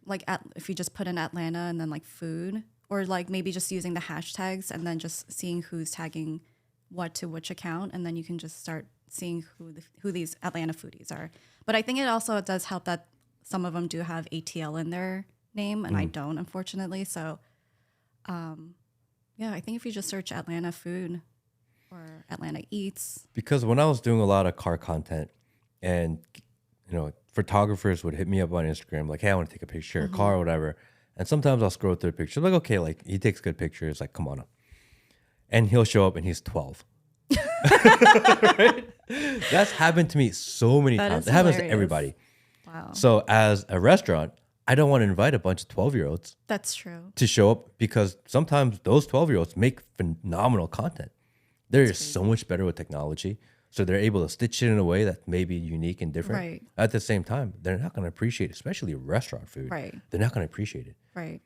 like if you just put in Atlanta and then like food, or like maybe just using the hashtags and then just seeing who's tagging what to which account, and then you can just start seeing who these Atlanta foodies are. But I think it also does help that some of them do have ATL in their name, and I don't, unfortunately. So, yeah, I think if you just search Atlanta food or Atlanta eats. Because when I was doing a lot of car content, and photographers would hit me up on Instagram like, hey, I want to take a picture of a car or whatever. And sometimes I'll scroll through the pictures like, okay, like he takes good pictures, like come on up. And he'll show up and he's 12. Right? That's happened to me so many times. It happens to everybody. Wow. So as a restaurant, I don't want to invite a bunch of 12-year-olds. That's true. To show up, because sometimes those 12-year-olds make phenomenal content. They're so much better with technology. So they're able to stitch it in a way that's maybe unique and different. Right. At the same time, they're not going to appreciate it, especially restaurant food. Right. They're not going to appreciate it. Right.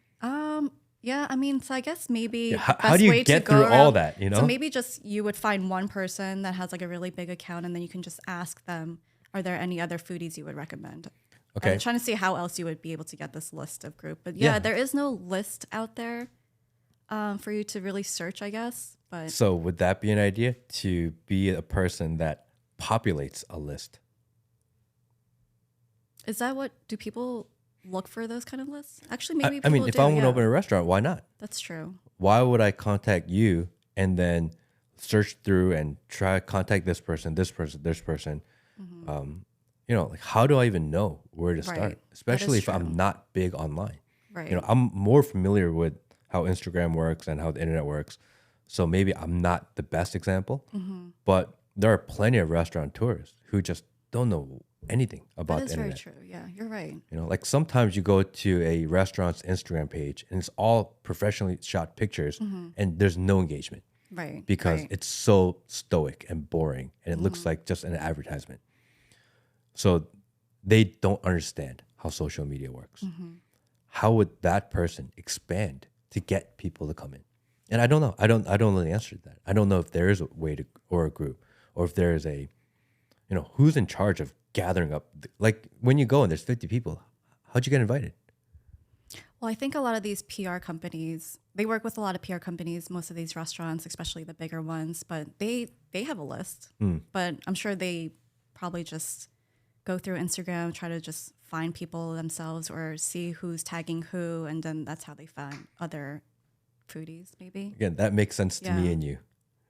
Yeah, I mean, so I guess maybe how do you get through all that, So maybe just you would find one person that has like a really big account, and then you can just ask them, are there any other foodies you would recommend? Okay. I'm trying to see how else you would be able to get this list of group. But yeah, there is no list out there for you to really search, I guess. But so would that be an idea, to be a person that populates a list? Is that do people look for those kind of lists? Actually, maybe people I mean, if I want to open a restaurant, why not? That's true. Why would I contact you and then search through and try to contact this person, this person, this person? Like how do I even know where to start? Especially if I'm not big online. Right. I'm more familiar with how Instagram works and how the internet works. So maybe I'm not the best example, but there are plenty of restaurateurs who just don't know anything about the internet. That is very true. Yeah, you're right. Like sometimes you go to a restaurant's Instagram page and it's all professionally shot pictures and there's no engagement. Right. Because it's so stoic and boring and it looks like just an advertisement. So they don't understand how social media works. How would that person expand to get people to come in? And I don't know. I don't know the answer to that. I don't know if there is a way to, or a group, or if there is a, who's in charge of gathering up. Like when you go and there's 50 people, how'd you get invited? Well, I think a lot of these PR companies, they work with a lot of PR companies, most of these restaurants, especially the bigger ones, but they have a list. But I'm sure they probably just go through Instagram, try to just find people themselves or see who's tagging who, and then that's how they find other foodies, maybe. Again, that makes sense to me and you.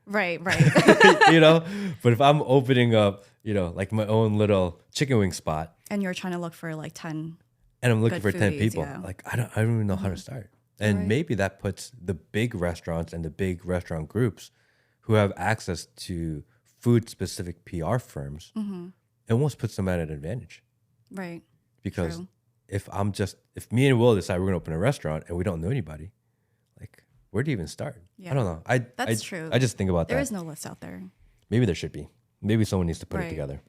Right. But if I'm opening up, like my own little chicken wing spot, and you're trying to look for like 10 and I'm looking for 10 foodies, people, yeah. like I don't even know how to start. And maybe that puts the big restaurants and the big restaurant groups who have access to food specific PR firms, it almost puts them at an advantage. Right. Because True. if me and Will decide we're gonna open a restaurant and we don't know anybody, like where do you even start? Yeah. I don't know. That's true. I just think about that. There is no list out there. Maybe there should be. Maybe someone needs to put it together.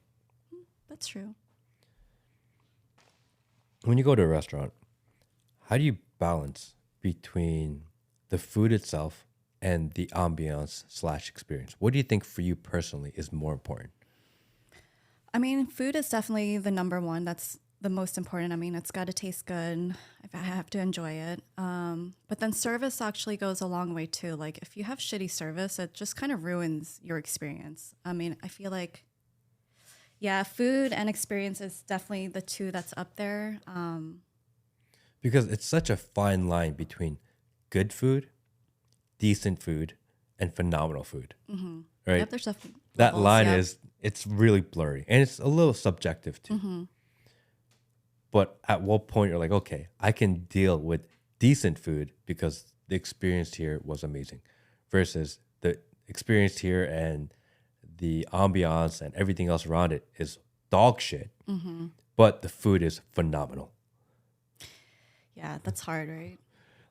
That's true. When you go to a restaurant, how do you balance between the food itself and the ambiance / experience? What do you think for you personally is more important? I mean, food is definitely the number one. That's the most important. I mean, it's got to taste good. I have to enjoy it. But then service actually goes a long way too. Like if you have shitty service, it just kind of ruins your experience. I mean, I feel like, yeah, food and experience is definitely the two that's up there. Because it's such a fine line between good food, decent food, and phenomenal food. Right? Yep, there's definitely that levels, line yep. it's really blurry and it's a little subjective too. But at what point you're like, okay, I can deal with decent food because the experience here was amazing versus the experience here and the ambiance and everything else around it is dog shit, but the food is phenomenal. Yeah, that's hard, right?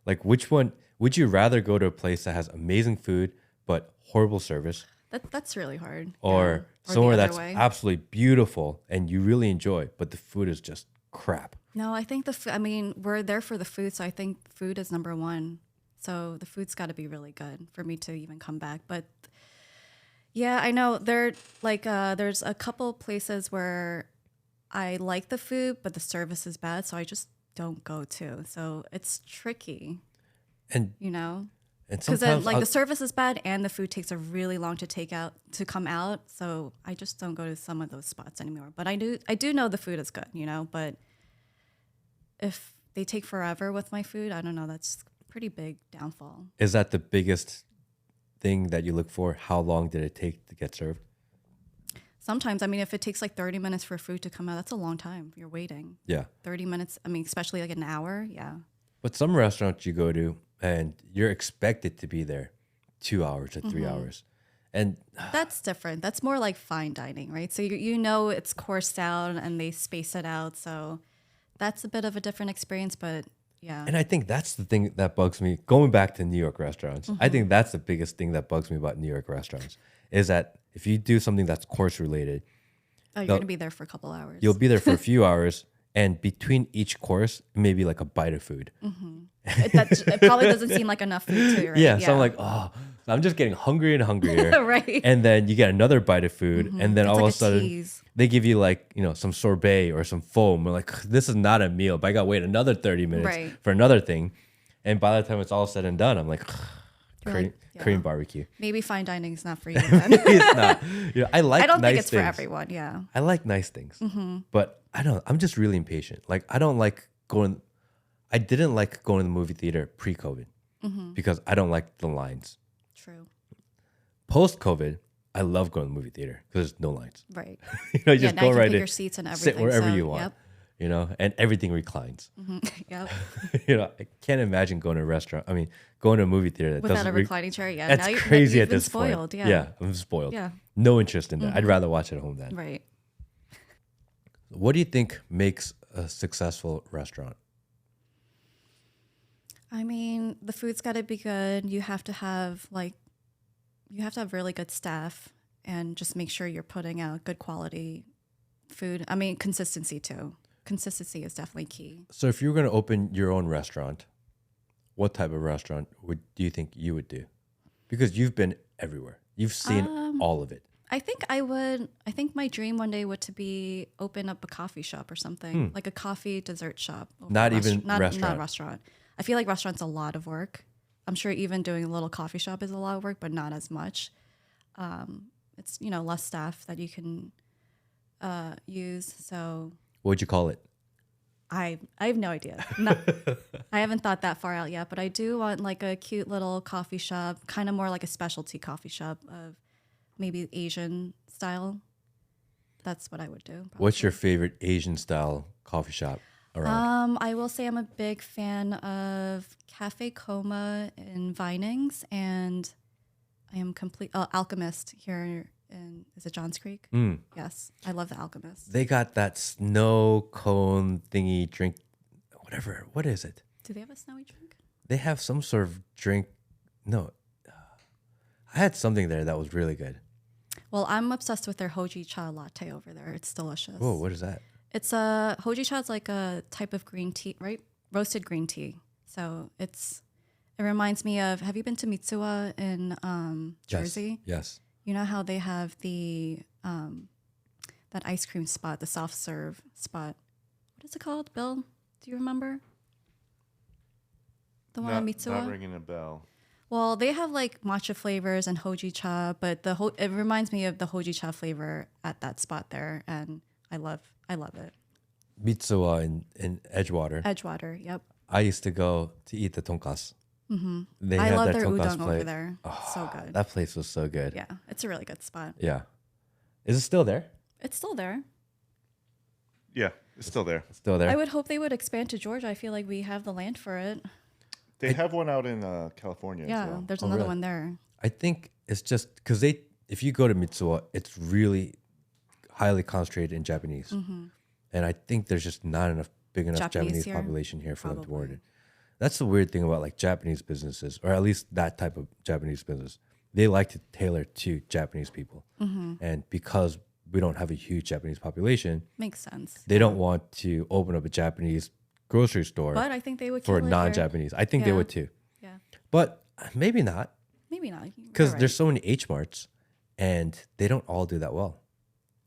Like which one, would you rather go to a place that has amazing food but horrible service? That's really hard. Or the somewhere other that's way. absolutely beautiful and you really enjoy, but the food is just crap. No, I think I mean, we're there for the food, so I think food is number one. So the food's got to be really good for me to even come back. But yeah, I know there's a couple places where I like the food, but the service is bad, so I just don't go to. So it's tricky, And and sometimes because then like the service is bad and the food takes a really long to come out. So I just don't go to some of those spots anymore. But I do know the food is good, but if they take forever with my food, I don't know, that's a pretty big downfall. is that the biggest thing that you look for? How long did it take to get served? Sometimes, I mean, if it takes like 30 minutes for food to come out, that's a long time. You're waiting. Yeah. 30 minutes, I mean, especially like an hour. Yeah. But some restaurants you go to and you're expected to be there 2 hours or 3 hours. And That's different. That's more like fine dining, right? So you know it's coursed out and they space it out. So that's a bit of a different experience, but yeah. I think that's the thing that bugs me. Going back to New York restaurants, I think that's the biggest thing that bugs me about New York restaurants is that if you do something that's course related, Oh, you're going to be there for a couple hours. you'll be there for a few hours, and between each course, maybe like a bite of food. It probably doesn't seem like enough food too, right? Yeah, so I'm like, oh, I'm just getting hungrier and hungrier. Right. And then you get another bite of food, and then It's all like of a a sudden tease. they give you like some sorbet or some foam. We're like, this is not a meal, but I got to wait another 30 minutes Right. for another thing. And by the time it's all said and done, I'm like, You're Korean, like, yeah. Korean barbecue. Maybe fine dining is not for you then. It's not. I like I don't nice think it's things. for everyone. Yeah. I like nice things, but I'm just really impatient. Like I didn't like going to the movie theater pre-COVID because I don't like the lines. True. Post-COVID, I love going to the movie theater because there's no lines. Right. You just now go you can right pick in, your seats and everything. sit wherever so, you want, and everything reclines. Yep. I can't imagine going to a restaurant. I mean, going to a movie theater that Without doesn't a reclining chair. Yeah. That's now crazy you've at been this spoiled. point. Yeah. Yeah, I'm spoiled. Yeah. No interest in that. I'd rather watch it at home then. Right. What do you think makes a successful restaurant? I mean, the food's got to be good. You have to have really good staff and just make sure you're putting out good quality food. I mean, consistency too. Consistency is definitely key. So if you were going to open your own restaurant, what type of restaurant do you think you would do? Because you've been everywhere. You've seen all of it. I think my dream one day would to be open up a coffee shop or something, like a coffee dessert shop. Not even Not restaurant. a restaurant. I feel like restaurant's a lot of work. I'm sure even doing a little coffee shop is a lot of work, but not as much. It's, less staff that you can use. So What would you call it? I have no idea. I haven't thought that far out yet, but I do want like a cute little coffee shop, kind of more like a specialty coffee shop of maybe Asian style. That's what I would do. Probably. What's your favorite Asian style coffee shop around? I will say I'm a big fan of Cafe Coma in Vinings, and I am Alchemist here is it Johns Creek? Yes, I love the Alchemist. They got that snow cone thingy drink, whatever. What is it? Do they have a snowy drink? They have some sort of drink. No, I had something there that was really good. Well, I'm obsessed with their Hoji Cha latte over there. It's delicious. Whoa, what is that? It's a Hoji Cha is like a type of green tea, right? Roasted green tea. So it reminds me of. Have you been to Mitsuwa in Jersey? Yes. You know how they have the that ice cream spot, the soft serve spot. What is it called, Bill? Do you remember? The one at Mitsuwa? Not ringing a bell. Well, they have like matcha flavors and Hoji Cha, but it reminds me of the Hoji Cha flavor at that spot there, and I love it. Mitsuwa in Edgewater. Edgewater, yep. I used to go to eat the tonkasu. They I had love that their tonkasu udon plate. over there. So good. That place was so good. Yeah, it's a really good spot. Yeah. Is it still there? It's still there. Yeah, it's still there. It's still there. I would hope they would expand to Georgia. I feel like we have the land for it. They have one out in California Yeah, as well. there's another really? one there. I think it's just because if you go to Mitsuwa, it's really highly concentrated in Japanese. And I think there's just not enough big enough Japanese here? population here for them to Probably. warrant it. That's the weird thing about like Japanese businesses, or at least that type of Japanese business. They like to tailor to Japanese people. And because we don't have a huge Japanese population, Makes sense. they don't want to open up a Japanese grocery store But I think they would for kill it non-Japanese. I think they Yeah. would too. Yeah, But maybe not, maybe not. because You're there's right. so many H Marts and they don't all do that well.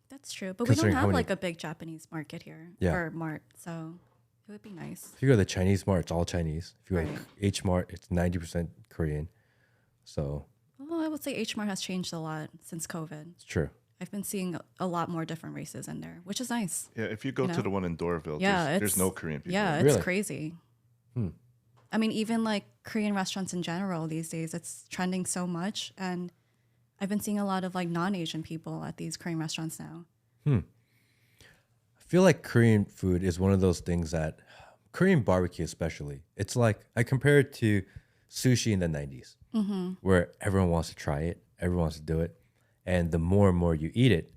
That's true, but we don't considering how have many- like a big Japanese market here Yeah. or mart, so it would be nice. If you go to the Chinese Mart, it's all Chinese. If you go Right. to H Mart, it's 90% Korean. So Well, I would say H Mart has changed a lot since COVID. it's true. I've been seeing a lot more different races in there, which is nice. Yeah, if you go to know? the one in Doraville, Yeah, there's it's- no Korean people. Yeah, there. it's Really? crazy. I mean, even like Korean restaurants in general these days, it's trending so much, and I've been seeing a lot of like non-Asian people at these Korean restaurants now. I feel like Korean food is one of those things that Korean barbecue, especially, it's like I compare it to sushi in the 90s, where everyone wants to try it, everyone wants to do it. And the more and more you eat it,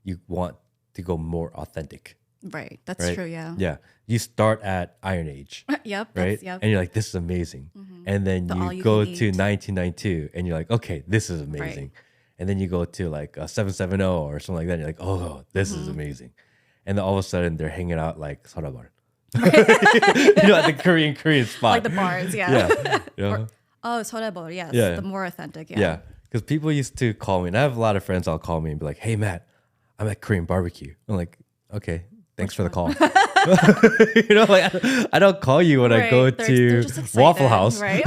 you want to go more authentic. Right, that's Right? true. Yeah. Yeah. You start at Iron Age, Yep. right? That's, yep. And you're like, this is amazing. And then The you all you go can to eat. 1992 and you're like, okay, this is amazing. And then you go to like a 770 or something like that. And you're like, oh, this is amazing. And then all of a sudden they're hanging out like Sorabar. At the Korean spot. Like the bars. Yeah. Yeah. You know? Oh, sorebol. Yes. Yeah. The more authentic. Yeah. Yeah. Because people used to call me, and I have a lot of friends that'll call me and be like, hey, Matt, I'm at Korean barbecue. I'm like, okay, thanks for the call. I don't call you when I go Right, they're to just excited, Waffle House. right?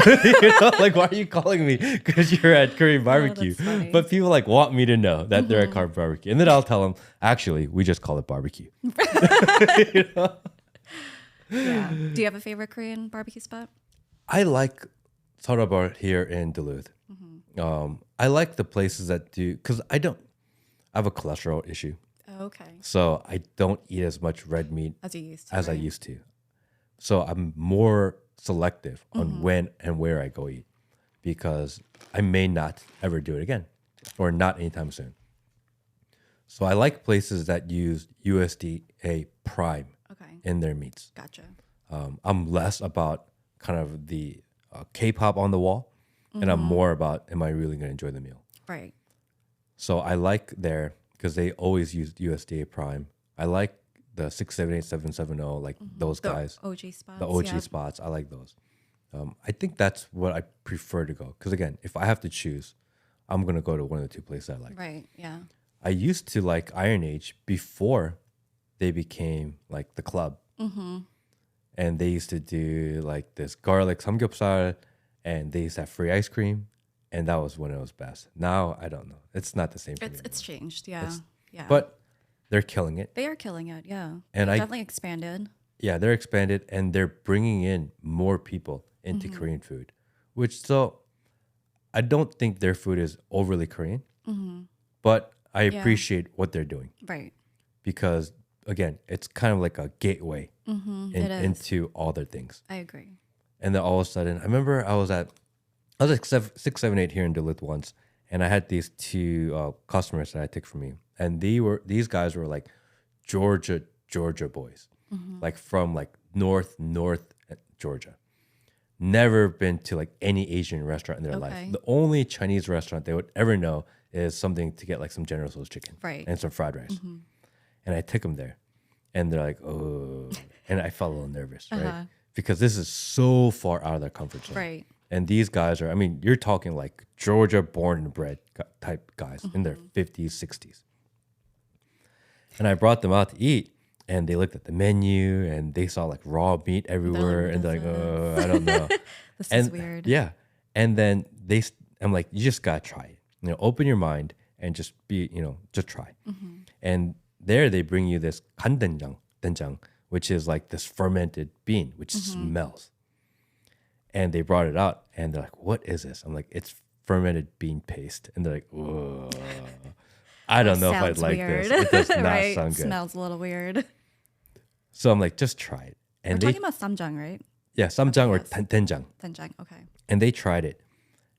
Like, why are you calling me? Because you're at Korean barbecue. that's funny. But people like want me to know that they're at Korean barbecue. And then I'll tell them, actually, we just call it barbecue. Yeah. Do you have a favorite Korean barbecue spot? I like Sorabar here in Duluth. I like the places that do, because I have a cholesterol issue. Okay. So I don't eat as much red meat As you used to. as I right? used to. So I'm more selective on when and where I go eat, because I may not ever do it again, or not anytime soon. So I like places that use USDA prime Okay. in their meats. Gotcha. I'm less about kind of the K-pop on the wall, and I'm more about, am I really going to enjoy the meal? Right. So I like there because they always use USDA prime. I like the 678, 770, like those guys. OG spots. The OG yeah. spots. I like those. I think that's what I prefer to go. Because again, if I have to choose, I'm going to go to one of the two places I like. Right. Yeah. I used to like Iron Age before they became like the club. And they used to do like this garlic samgyeopsal, and they used to have free ice cream. And that was when it was best. Now, I don't know. It's not the same for me. It's changed. Yeah. Yeah. But they're killing it. they are killing it. Yeah. And They've I definitely expanded. Yeah, they're expanded and they're bringing in more people into Korean food, which so I don't think their food is overly Korean, but I appreciate what they're doing Right. because again, it's kind of like a gateway It is. into all their things. I agree. And then all of a sudden, I remember I was like 678 here in Duluth once, and I had these two customers that I took from me, and these guys were like Georgia boys, like from like north Georgia. Never been to like any Asian restaurant in their life. Okay. The only Chinese restaurant they would ever know is something to get like some General Tso's chicken, Right. and some fried rice. And I took them there, and they're like, oh, and I felt a little nervous, right? Because this is so far out of their comfort zone. Right. And these guys are, I mean, you're talking like Georgia born and bred type guys in their 50s, 60s. And I brought them out to eat, and they looked at the menu and they saw like raw meat everywhere. And they're like, oh, I don't know. This and is weird. Yeah. And then I'm like, you just got to try it. You know, open your mind and just just try. And there they bring you this 간된장, which is like this fermented bean, which smells. And they brought it out and they're like, what is this? I'm like, it's fermented bean paste. And they're like, whoa. I don't know if I'd Sounds like weird. this. It does not right? sound good. Smells a little weird. So I'm like, just try it. We're And talking about samjang, right? yeah, samjang or yes. 된장. Doenjang. Okay. And they tried it.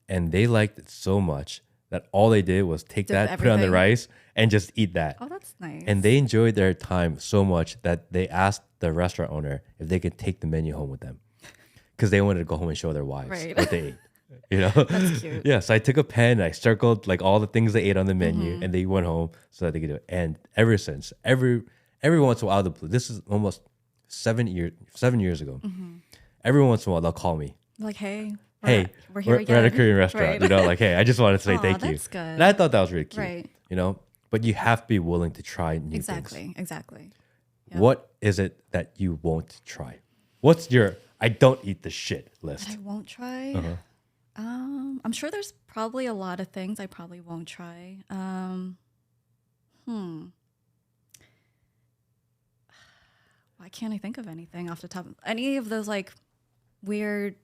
And they liked it so much that all they did was take that, put it on the everything. rice, and just eat that. Oh, that's nice. And they enjoyed their time so much that they asked the restaurant owner if they could take the menu home with them. Because they wanted to go home and show their wives Right. what they ate. You know? That's cute. Yeah, so I took a pen, I circled like all the things they ate on the menu, and they went home so that they could do it. And ever since, every once in a while, out of the blue, this is almost 7 years ago. Every once in a while, they'll call me. Like, hey, We're here at a again. Korean restaurant. Right. You know, like, hey, I just wanted to say Aw, thank you. that's good. And I thought that was really cute. Right. You know, but you have to be willing to try new things. Exactly. What is it that you won't try? What's your I don't eat the shit list? I won't try. Uh-huh. I'm sure there's probably a lot of things I probably won't try. Why can't I think of anything off the top? Any of those like weird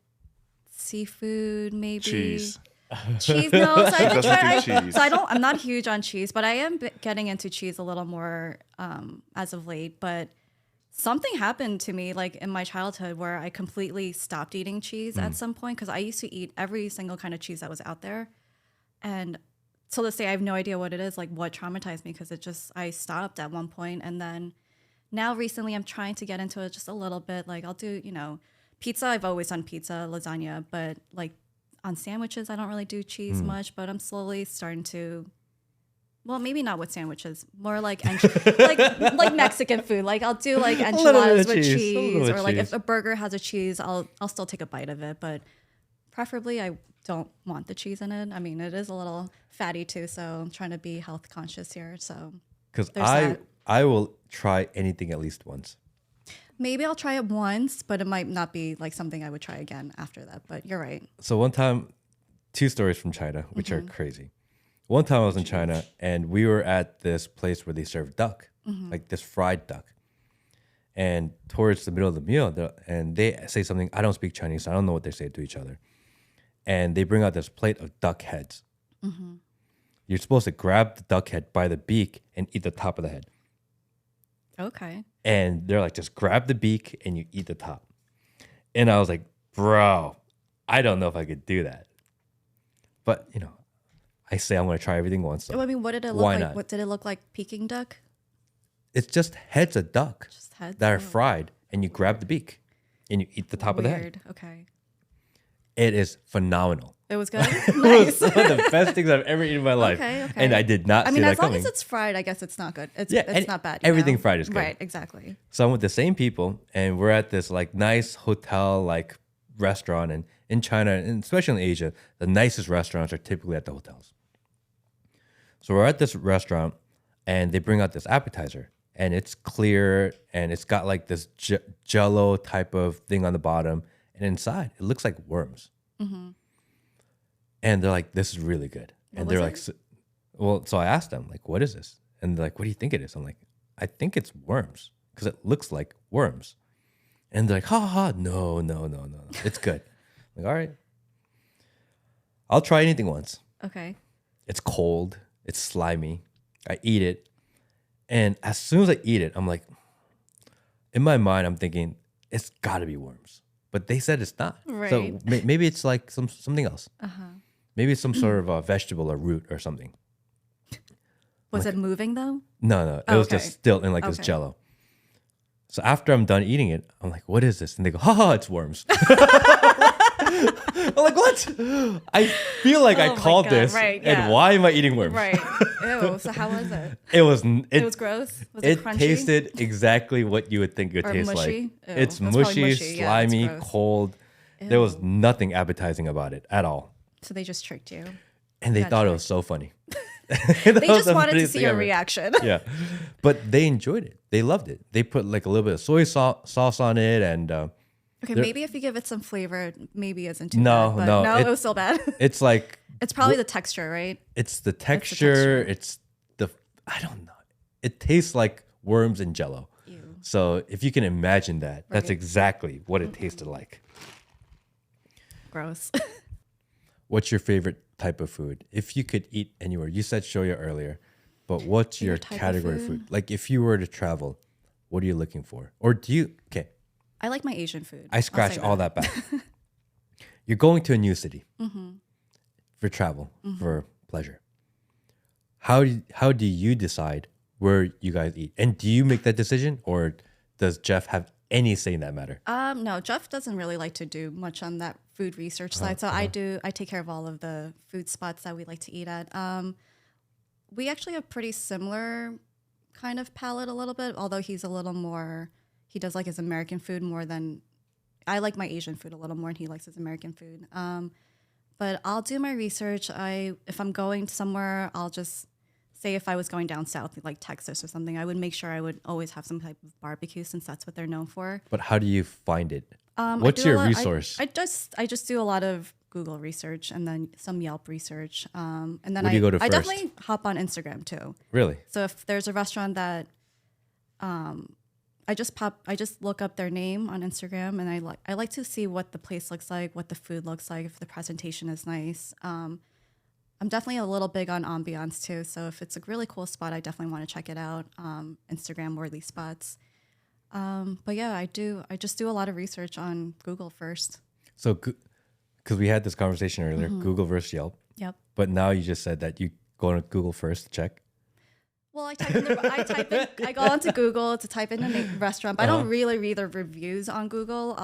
seafood, maybe Cheese. Cheese. No, so I've been Doesn't trying. do cheese. So I'm not huge on cheese, but I am getting into cheese a little more as of late. But something happened to me like in my childhood where I completely stopped eating cheese at some point because I used to eat every single kind of cheese that was out there, and till this day I have no idea what it is. Like what traumatized me because I stopped at one point, and then now recently I'm trying to get into it just a little bit. Like I'll do pizza. I've always done pizza, lasagna, but like on sandwiches I don't really do cheese much. But I'm slowly starting to. Well, maybe not with sandwiches. More like like Mexican food. Like I'll do like enchiladas with cheese, or like if a burger has a cheese, I'll still take a bite of it. But preferably, I don't want the cheese in it. I mean, it is a little fatty too, so I'm trying to be health conscious here. So Because there's I will try anything at least once. maybe I'll try it once, but it might not be like something I would try again after that. But you're right. So one time, 2 stories from China, which are crazy. One time I was in China and we were at this place where they serve duck, like this fried duck. And towards the middle of the meal, and they say something, I don't speak Chinese, so I don't know what they say to each other. And they bring out this plate of duck heads. You're supposed to grab the duck head by the beak and eat the top of the head. Okay. And they're like, just grab the beak and you eat the top. And I was like, bro, I don't know if I could do that. But, I say I'm going to try everything once. So I mean, what did it look why like? not? What did it look like? Peking duck? It's just heads of duck Just heads? that are Oh, fried, and you grab the beak and you eat the top of the head. weird. Okay. It is phenomenal. It was good. It Nice. was one of the best things I've ever eaten in my life. Okay. And I did not I see mean, that as long coming. as it's fried, I guess it's not good. It's and not bad. everything fried is good. Right. Exactly. So I'm with the same people, and we're at this like nice hotel like restaurant, and in China, and especially in Asia, the nicest restaurants are typically at the hotels. So we're at this restaurant, and they bring out this appetizer, and it's clear, and it's got like this jello type of thing on the bottom, and inside it looks like worms. Mm-hmm. And they're like, "This is really good." And they're like, so I asked them, like, "What is this?" And they're like, "What do you think it is?" I'm like, "I think it's worms because it looks like worms." And they're like, "Ha ha, no, it's good." I'm like, all right, I'll try anything once. Okay. It's cold, it's slimy. I eat it, and as soon as I eat it, I'm like, in my mind, I'm thinking it's got to be worms, but they said it's not. Right. So maybe it's like something else. Uh-huh. Maybe it's some sort of a vegetable or root or something. Was it moving though? No, it was just still in like this Okay. jello. So after I'm done eating it, I'm like, "What is this?" And they go, "Ha, it's worms." I'm like, "What?" I feel like I Oh my called God, this, right, yeah. and why am I eating worms? Right. Ew. So how was it? It was Gross. Was it it crunchy? tasted exactly what you would think it would Or taste mushy? like. Ew, It's that's probably mushy, mushy. Yeah, it's slimy, gross. cold. There was Ew. nothing appetizing about it at all, So they just tricked you. and they Got thought it tricked. was so funny. They just wanted to see your reaction. reaction. Yeah, but they enjoyed it. They loved it. They put like a little bit of soy sauce on it, and Okay, maybe if you give it some flavor, maybe it isn't too No, bad. no, But it was still bad. it's like It's probably the texture, right? it's the texture. texture. It's the I don't know. It tastes like worms and jello. Ew. So if you can imagine that, that's Right. exactly what it tasted like. Gross. What's your favorite type of food? If you could eat anywhere, you said shoya earlier, but what's your Favorite type of category of food? food? Like if you were to travel, what are you looking for? Or do you? Okay, I like my Asian food. I scratch all that back. You're going to a new city for travel, for pleasure. How do you decide where you guys eat? And do you make that decision, or does Jeff have any say in that matter? No, Jeff doesn't really like to do much on that food research side. So I take care of all of the food spots that we like to eat at. We actually have pretty similar kind of palate a little bit, although he's a little more, he does like his American food more than, I like my Asian food a little more and he likes his American food. But I'll do my research. If I'm going somewhere, I'll just say if I was going down south, like Texas or something, I would make sure I would always have some type of barbecue since that's what they're known for. But how do you find it? I What's do a your lot- resource? I just do a lot of Google research and then some Yelp research. And then Where do you go to I first? definitely hop on Instagram too. Really? So if there's a restaurant that I just look up their name on Instagram and I like to see what the place looks like, what the food looks like, if the presentation is nice. I'm definitely a little big on ambiance too. So if it's a really cool spot, I definitely want to check it out. Instagram worthy spots. But yeah, I just do a lot of research on Google first. So, because we had this conversation earlier, Google versus Yelp. Yep. But now you just said that you go to Google first to check. Well, I go onto Google to type in a restaurant, but I don't really read the reviews on Google.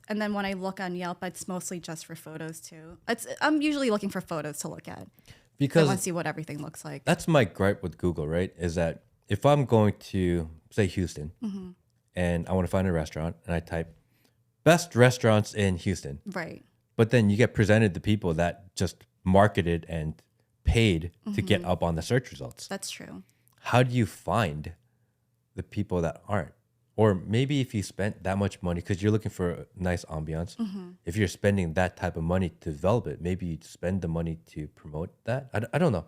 And then when I look on Yelp, it's mostly just for photos too. I'm usually looking for photos to look at. Because I want to see what everything looks like. that's my gripe with Google, right? Is that if I'm going to, say, Houston, and I want to find a restaurant, and I type best restaurants in Houston, Right. but then you get presented the people that just marketed and paid to get up on the search results. That's true. How do you find the people that aren't? Or maybe if you spent that much money, because you're looking for a nice ambiance, if you're spending that type of money to develop it, maybe you spend the money to promote that. I don't know.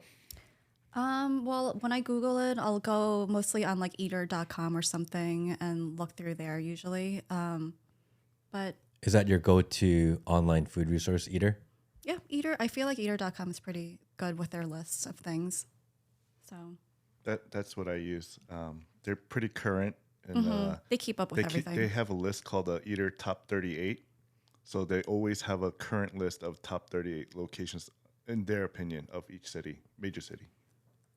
Well, when I Google it, I'll go mostly on like eater.com or something and look through there usually. But Is that your go-to online food resource, Eater? yeah, Eater. I feel like eater.com is pretty good with their lists of things. So That's what I use. They're pretty current, and they keep up with everything. they have a list called the Eater Top 38. So they always have a current list of top 38 locations, in their opinion, of each city, major city.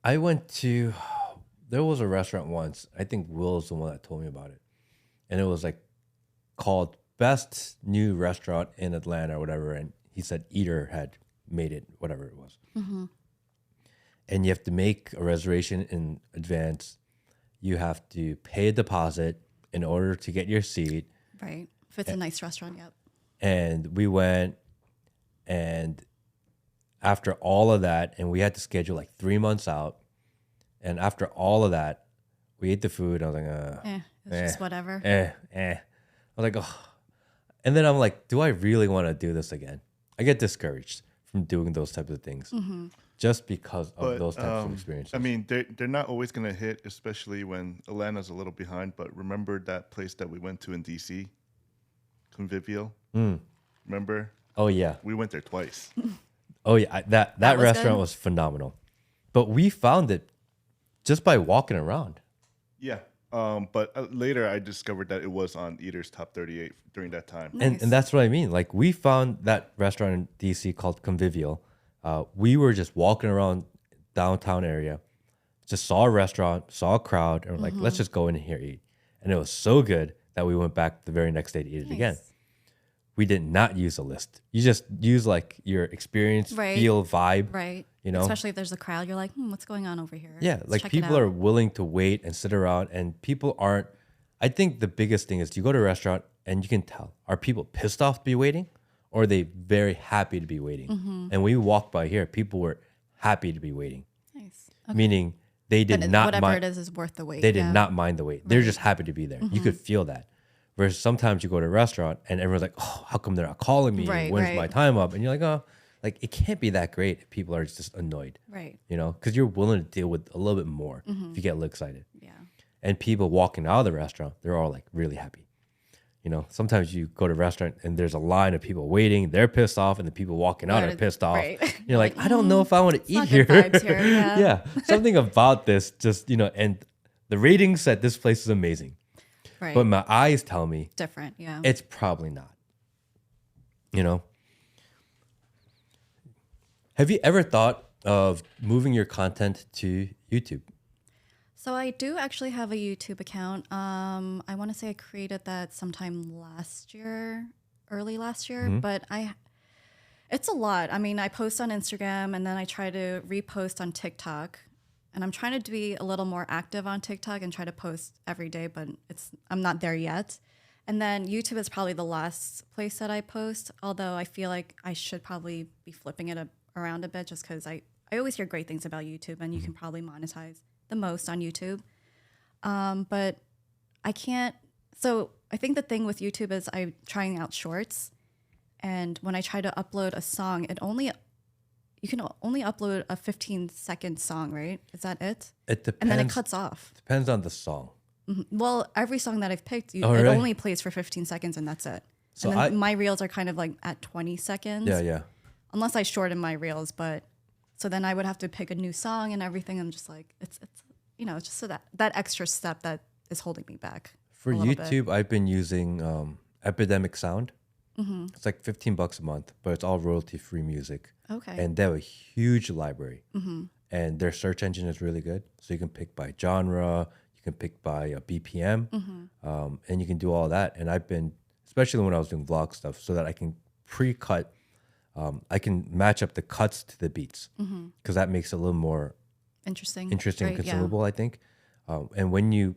I went to, there was a restaurant once. I think Will's the one that told me about it. And it was like called Best New Restaurant in Atlanta or whatever. And he said Eater had made it, whatever it was. And you have to make a reservation in advance. You have to pay a deposit in order to get your seat. Right. If it's a nice restaurant, yep. And we went, and after all of that, and we had to schedule like 3 months out. And after all of that, we ate the food. I was like, It's just whatever. I was like, oh. And then I'm like, do I really want to do this again? I get discouraged from doing those types of things just because of those types of experiences. I mean, they're not always going to hit, especially when Atlanta's a little behind. But remember that place that we went to in D.C., Convivial? Remember? Oh, yeah. We went there twice. Oh, yeah. That was restaurant good? was phenomenal. But we found it just by walking around. Yeah. But later I discovered that it was on Eater's Top 38 during that time. Nice. And that's what I mean. Like, we found that restaurant in D.C. called Convivial. We were just walking around downtown area, just saw a restaurant, saw a crowd, and we're like, let's just go in here eat. And it was so good that we went back the very next day to eat it again. We did not use a list. You just use like your experience, feel, vibe. Right. You know? Especially if there's a crowd, you're like, what's going on over here? Yeah, Let's like check it people out. are willing to wait and sit around, and people aren't. I think the biggest thing is you go to a restaurant and you can tell, are people pissed off to be waiting, or are they very happy to be waiting? And we walked by here, people were happy to be waiting, Nice. meaning they did And not whatever mind. it is worth the wait. They did not mind the wait. They're just happy to be there. You could feel that. Versus sometimes you go to a restaurant and everyone's like, oh, how come they're not calling me? Right, When's right. my time up? And you're like, oh, like it can't be that great if people are just annoyed, Right. you know, because you're willing to deal with a little bit more if you get a little excited. Yeah. And people walking out of the restaurant, they're all like really happy. You know, sometimes you go to a restaurant and there's a line of people waiting, they're pissed off, and the people walking out are pissed off. Right. You're like, I don't know if I want to eat not here. good vibes here, yeah. Yeah, something about this just, you know, and the ratings said this place is amazing. Right. But my eyes tell me Different. Yeah. it's probably not. You know? Have you ever thought of moving your content to YouTube? So I do actually have a YouTube account. I want to say I created that sometime early last year, but it's a lot. I mean, I post on Instagram and then I try to repost on TikTok. And I'm trying to be a little more active on TikTok and try to post every day, but I'm not there yet. And then YouTube is probably the last place that I post, although I feel like I should probably be flipping it around a bit just because I always hear great things about YouTube and you can probably monetize the most on YouTube. But I can't. So I think the thing with YouTube is I'm trying out shorts. And when I try to upload a song, you can only upload a 15-second song, right? Is that it? It depends. And then it cuts off. Depends on the song. Well, every song that I've picked, it really? only plays for 15 seconds and that's it. So and then my reels are kind of like at 20 seconds. Yeah. Unless I shorten my reels, but so then I would have to pick a new song and everything. I'm just like, it's just so that extra step that is holding me back. For a little bit. YouTube, I've been using Epidemic Sound. It's like $15 a month, but it's all royalty-free music. Okay. And they have a huge library. And their search engine is really good. So you can pick by genre, you can pick by BPM, and you can do all that. And I've been, especially when I was doing vlog stuff, so that I can pre-cut, I can match up the cuts to the beats because that makes it a little more Interesting and right, consumable, I think. And when you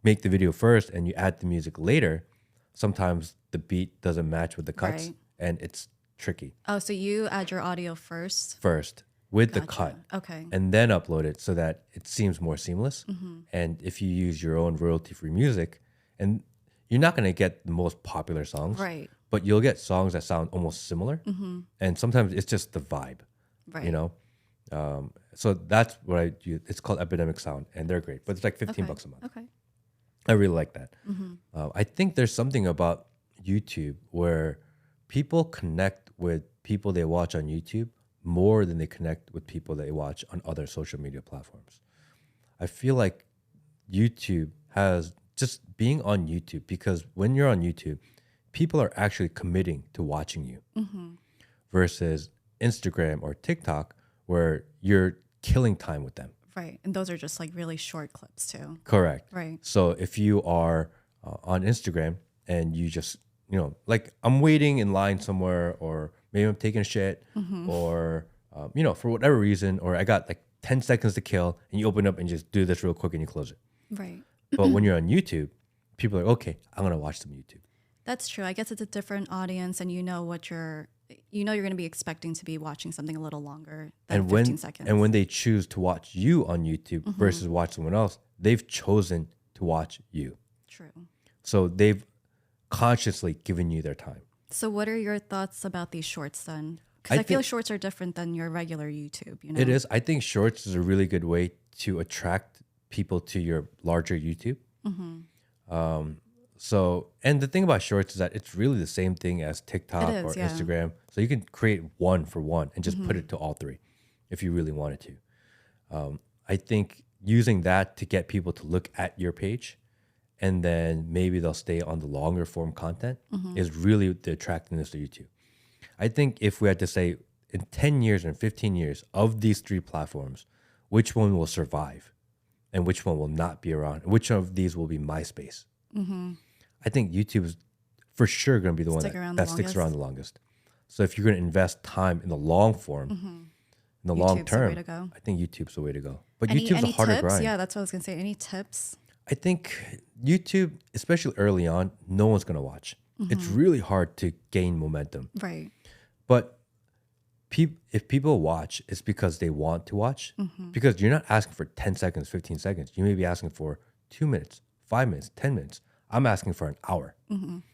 make the video first and you add the music later, sometimes the beat doesn't match with the cuts, Right. and it's tricky. Oh, so you add your audio first? First with the Gotcha. cut, Okay. and then upload it so that it seems more seamless. And if you use your own royalty-free music, and you're not going to get the most popular songs, Right. but you'll get songs that sound almost similar. And sometimes it's just the vibe, Right. you know? So that's what I do. It's called Epidemic Sound, and they're great, but it's like $15 a month. Okay. I really like that. I think there's something about YouTube where people connect with people they watch on YouTube more than they connect with people they watch on other social media platforms. I feel like YouTube has just being on YouTube, because when you're on YouTube, people are actually committing to watching you versus Instagram or TikTok where you're killing time with them. Right. And those are just like really short clips too. Correct. Right. So if you are on Instagram and you just, like I'm waiting in line somewhere, or Maybe I'm taking a shit or, for whatever reason, or I got like 10 seconds to kill and you open up and just do this real quick and you close it. Right. But when you're on YouTube, people are like, okay, I'm going to watch some YouTube. That's true. I guess it's a different audience, and you know you're going to be expecting to be watching something a little longer than 15 seconds. And when they choose to watch you on YouTube versus watch someone else, they've chosen to watch you. True. So they've consciously given you their time. So what are your thoughts about these shorts then? Because I feel shorts are different than your regular YouTube. It is. I think shorts is a really good way to attract people to your larger YouTube. So, and the thing about shorts is that it's really the same thing as TikTok or Instagram. So you can create one for one and just put it to all three if you really wanted to. I think using that to get people to look at your page and then maybe they'll stay on the longer form content is really the attractiveness of YouTube. I think if we had to say in 10 years and 15 years of these three platforms, which one will survive and which one will not be around? Which of these will be MySpace? I think YouTube is for sure going to be the one that sticks around the longest. So if you're going to invest time in the long form, in the long term, I think YouTube's the way to go. But YouTube's a harder grind. Yeah, that's what I was going to say. Any tips? I think YouTube, especially early on, no one's going to watch. It's really hard to gain momentum. Right. But if people watch, it's because they want to watch. Because you're not asking for 10 seconds, 15 seconds. You may be asking for 2 minutes, 5 minutes, 10 minutes. I'm asking for an hour,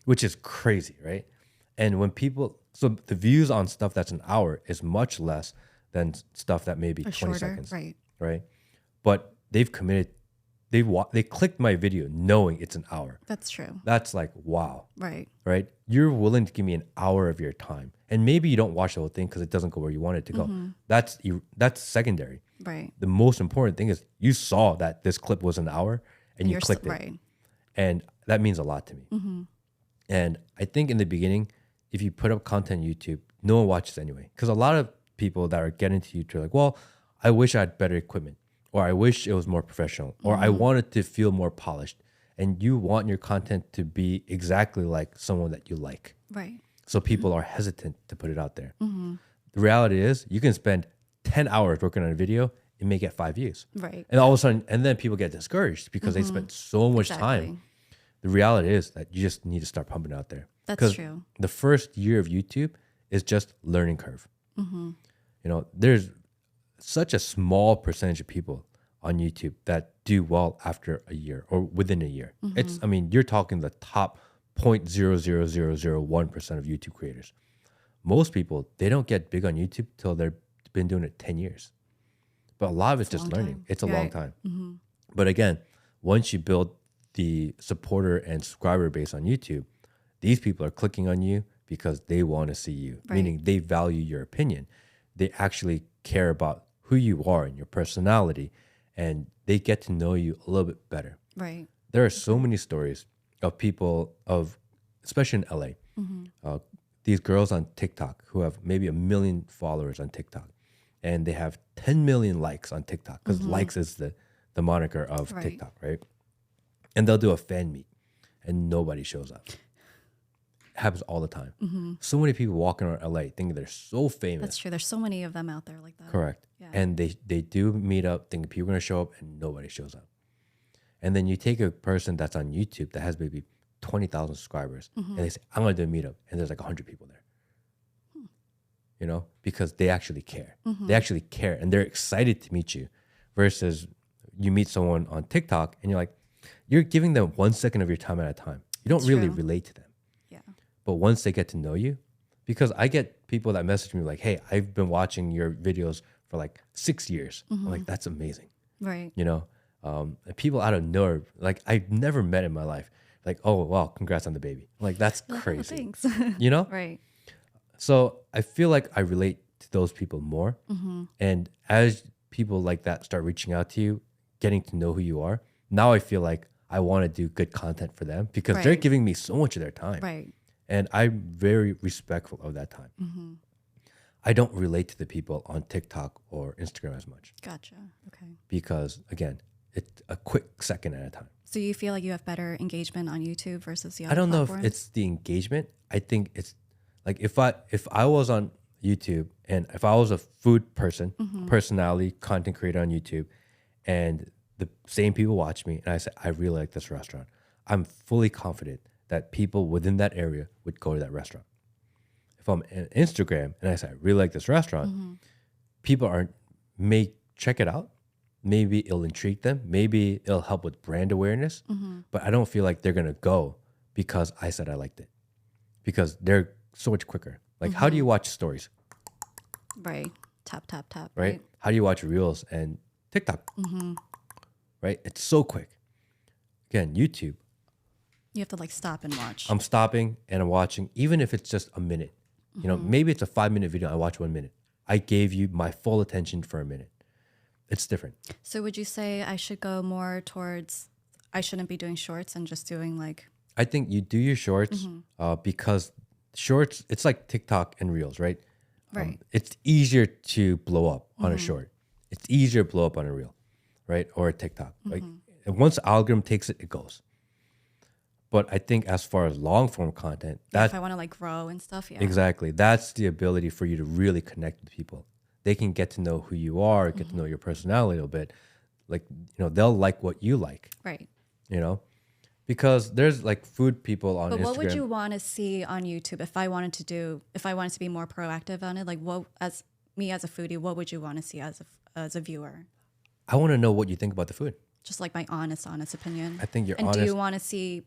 which is crazy, right? And when so the views on stuff that's an hour is much less than stuff that may be 20 seconds. Right. But they've committed, they clicked my video knowing it's an hour. That's true. That's like, wow. Right. You're willing to give me an hour of your time. And maybe you don't watch the whole thing because it doesn't go where you want it to go. That's secondary. Right. The most important thing is you saw that this clip was an hour and you clicked it. Right. And that means a lot to me. And I think in the beginning, if you put up content on YouTube, no one watches anyway. Because a lot of people that are getting to YouTube are like, well, I wish I had better equipment, or I wish it was more professional, or I wanted to feel more polished. And you want your content to be exactly like someone that you like. Right. So people are hesitant to put it out there. The reality is you can spend 10 hours working on a video and may get 5 views. Right. And all of a sudden, and then people get discouraged because they spent so much time. The reality is that you just need to start pumping out there. That's true. The first year of YouTube is just learning curve. There's such a small percentage of people on YouTube that do well after a year or within a year. You're talking the top 0.00001% of YouTube creators. Most people, they don't get big on YouTube till they've been doing it 10 years. But a lot of it's just learning. It's a long time. But again, once you build the supporter and subscriber base on YouTube, these people are clicking on you because they want to see you, meaning they value your opinion. They actually care about who you are and your personality, and they get to know you a little bit better. Right. There are so many stories of people especially in LA, these girls on TikTok who have maybe 1 million followers on TikTok, and they have 10 million likes on TikTok because likes is the moniker of TikTok, right? And they'll do a fan meet and nobody shows up. It happens all the time. So many people walking around LA thinking they're so famous. That's true. There's so many of them out there like that. Correct. Yeah. And they do meet up thinking people are going to show up and nobody shows up. And then you take a person that's on YouTube that has maybe 20,000 subscribers and they say, I'm going to do a meetup. And there's like 100 people there. Because they actually care. They actually care and they're excited to meet you versus you meet someone on TikTok and you're like, you're giving them 1 second of your time at a time. You don't really relate to them. Yeah. But once they get to know you, because I get people that message me like, hey, I've been watching your videos for like 6 years. I'm like, that's amazing. Right. And people out of nowhere, like I've never met in my life, like, oh, wow, congrats on the baby. I'm like, that's crazy. Thanks. Right. So I feel like I relate to those people more. And as people like that start reaching out to you, getting to know who you are, now I feel like I want to do good content for them because they're giving me so much of their time. Right. And I'm very respectful of that time. I don't relate to the people on TikTok or Instagram as much. Gotcha. Okay. Because again, it's a quick second at a time. So you feel like you have better engagement on YouTube versus the other I don't know platforms? if it's the engagement. I think it's Like if I was on YouTube and if I was a food person, personality, content creator on YouTube, and the same people watch me and I say, I really like this restaurant, I'm fully confident that people within that area would go to that restaurant. If I'm on Instagram and I say, I really like this restaurant, people may check it out. Maybe it'll intrigue them. Maybe it'll help with brand awareness. But I don't feel like they're going to go because I said I liked it. Because they're so much quicker. Like, how do you watch stories? Right. Tap, tap, tap. Right? How do you watch Reels and TikTok? Right? It's so quick. Again, YouTube. You have to like stop and watch. I'm stopping and I'm watching, even if it's just a minute. You know, maybe it's a 5-minute video. I watch 1 minute. I gave you my full attention for a minute. It's different. So would you say I should go more towards, I shouldn't be doing shorts and just doing like... I think you do your shorts because shorts, it's like TikTok and Reels, right? Right. It's easier to blow up on a short. It's easier to blow up on a Reel, right? Or a TikTok. Like, and once the algorithm takes it, it goes. But I think as far as long form content, if I want to like grow and stuff, exactly. That's the ability for you to really connect with people. They can get to know who you are, get to know your personality a little bit. Like, you know, they'll like what you like. Right. You know? Because there's like food people on Instagram. But what would you want to see on YouTube if I wanted to be more proactive on it? Like what, as me as a foodie, what would you want to see as a viewer? I want to know what you think about the food. Just like my honest opinion. I think you're and honest. Do you want to see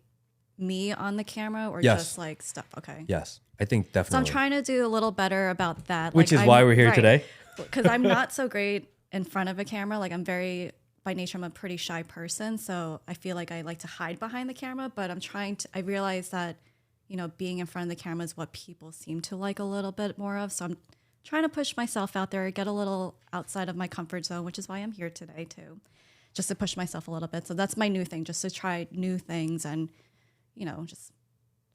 me on the camera or just like stuff? Okay. Yes, I think definitely. So I'm trying to do a little better about that. Which is why we're here today. Because I'm not so great in front of a camera. Like by nature, I'm a pretty shy person. So I feel like I like to hide behind the camera, but I realize that, you know, being in front of the camera is what people seem to like a little bit more of. So I'm trying to push myself out there, get a little outside of my comfort zone, which is why I'm here today too, just to push myself a little bit. So that's my new thing, just to try new things and, you know, just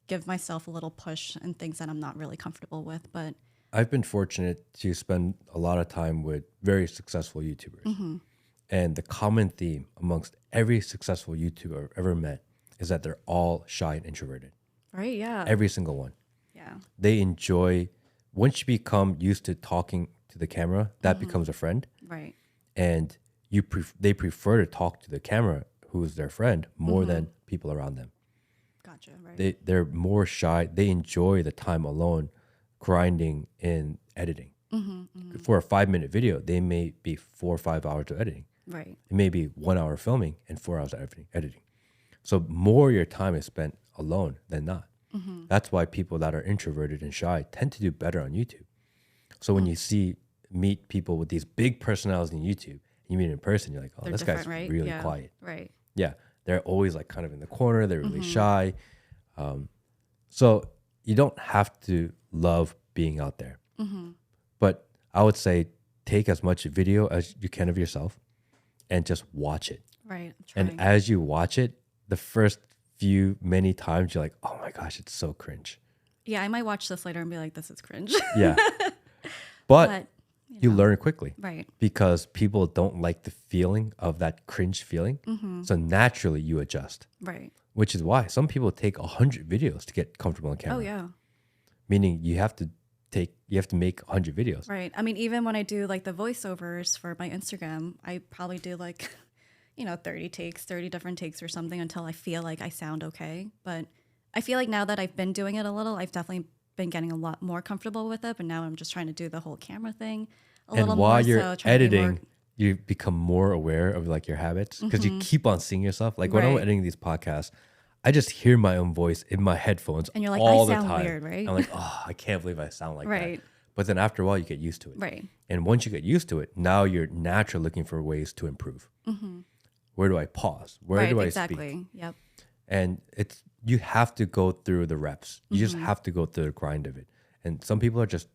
give myself a little push and things that I'm not really comfortable with. But I've been fortunate to spend a lot of time with very successful YouTubers. And the common theme amongst every successful YouTuber I've ever met is that they're all shy and introverted. Right, yeah. Every single one. Yeah. They enjoy, once you become used to talking to the camera, that becomes a friend. Right. And they prefer to talk to the camera, who is their friend, more than people around them. Gotcha, right. They're more shy. They enjoy the time alone grinding in editing. For a 5-minute video, they may be 4 or 5 hours of editing. Right. It may be 1 hour filming and 4 hours of editing. So more of your time is spent alone than not. That's why people that are introverted and shy tend to do better on YouTube. So when you meet people with these big personalities on YouTube, you meet in person, you're like, oh, this guy's really quiet. Right. Yeah. They're always like kind of in the corner. They're really shy. So you don't have to love being out there. But I would say take as much video as you can of yourself and just watch it. Right. And as you watch it, the first many times you're like, oh my gosh, it's so cringe. Yeah, I might watch this later and be like, this is cringe. Yeah. But you learn quickly. Right. Because people don't like the feeling of that cringe feeling. So naturally you adjust. Right. Which is why some people take 100 videos to get comfortable on camera. Oh, yeah. Meaning you have to make 100 videos. Right. I mean, even when I do like the voiceovers for my Instagram, I probably do like, 30 different takes or something until I feel like I sound okay. But I feel like now that I've been doing it a little, I've definitely been getting a lot more comfortable with it. But now I'm just trying to do the whole camera thing a little more. And while you're editing, you become more aware of like your habits because you keep on seeing yourself. Like when I'm editing these podcasts, I just hear my own voice in my headphones and you're like, all I the sound time. Weird, right? I'm like, oh, I can't believe I sound like right. that. But then after a while, you get used to it. Right. And once you get used to it, now you're naturally looking for ways to improve. Where do I pause? Where do I speak? Yep. And you have to go through the reps. You just have to go through the grind of it. And some people are just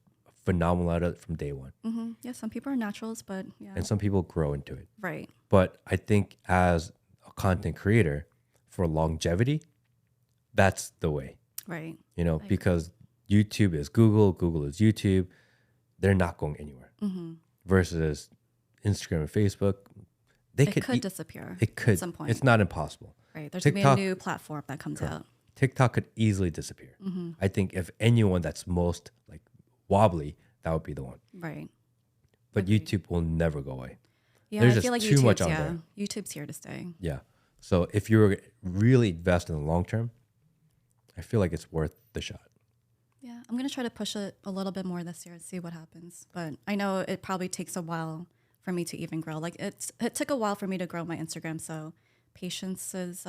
phenomenal at it from day one. Yeah, some people are naturals, but yeah. And some people grow into it. Right. But I think as a content creator, for longevity, that's the way. Right. Because YouTube is Google, Google is YouTube. They're not going anywhere. Versus Instagram and Facebook, it could disappear. It could. At some point. It's not impossible. Right. There's going to be a new platform that comes out. TikTok could easily disappear. I think if anyone that's most like wobbly, that would be the one. Right. But YouTube will never go away. Yeah, There's I just feel like too much out yeah, there. YouTube's here to stay. Yeah. So if you're really invested in the long term, I feel like it's worth the shot. Yeah, I'm gonna try to push it a little bit more this year and see what happens. But I know it probably takes a while for me to even grow. Like it took a while for me to grow my Instagram, so patience is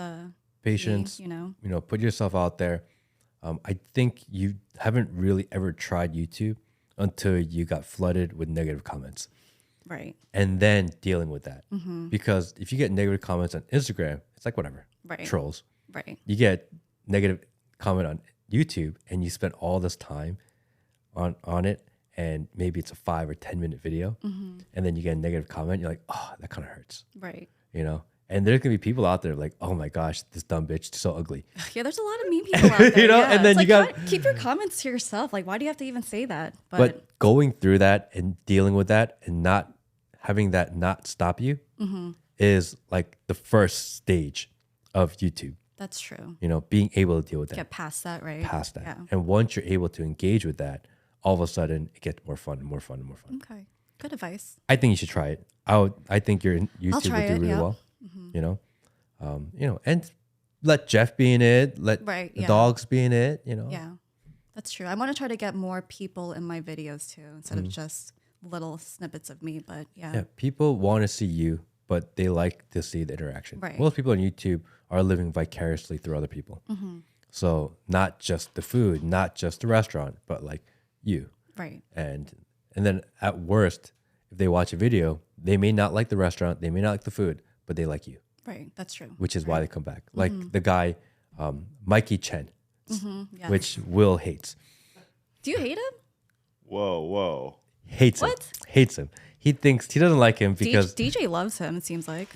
Patience. key, you know. You know, put yourself out there. I think you haven't really ever tried YouTube until you got flooded with negative comments. Right. And then dealing with that. Because if you get negative comments on Instagram, it's like whatever. Right. Trolls. Right. You get negative comment on YouTube and you spend all this time on it, and maybe it's a 5 or 10 minute video, and then you get a negative comment, you're like, oh, that kind of hurts. Right. You know? And there's gonna be people out there like, oh my gosh, this dumb bitch is so ugly. Yeah, there's a lot of mean people out there. You know, yeah. and then it's you like, got keep your comments to yourself. Like, why do you have to even say that? But going through that and dealing with that and not having that not stop you is like the first stage of YouTube. that's true. You know, being able to deal with that, Get past that, right? past that. Yeah. And once you're able to engage with that, all of a sudden it gets more fun and more fun and more fun. Okay. Good advice. I think you should try it. I think your YouTube try would do it, really yeah. well. You know, and let Jeff be in it, let Right, the yeah. dogs be in it, you know. Yeah. That's true. I want to try to get more people in my videos too, instead of just little snippets of me. But Yeah, people want to see you, but they like to see the interaction. Right. Most people on YouTube are living vicariously through other people. So not just the food, not just the restaurant, but like you. right. And then at worst, if they watch a video, they may not like the restaurant, they may not like the food, but they like you, Right. That's true. which is why they come back. Like the guy, Mikey Chen, Yeah. which Will hates. Do you hate him? Whoa. Hates him. What? Hates him. He thinks he doesn't like him because DJ loves him, it seems like.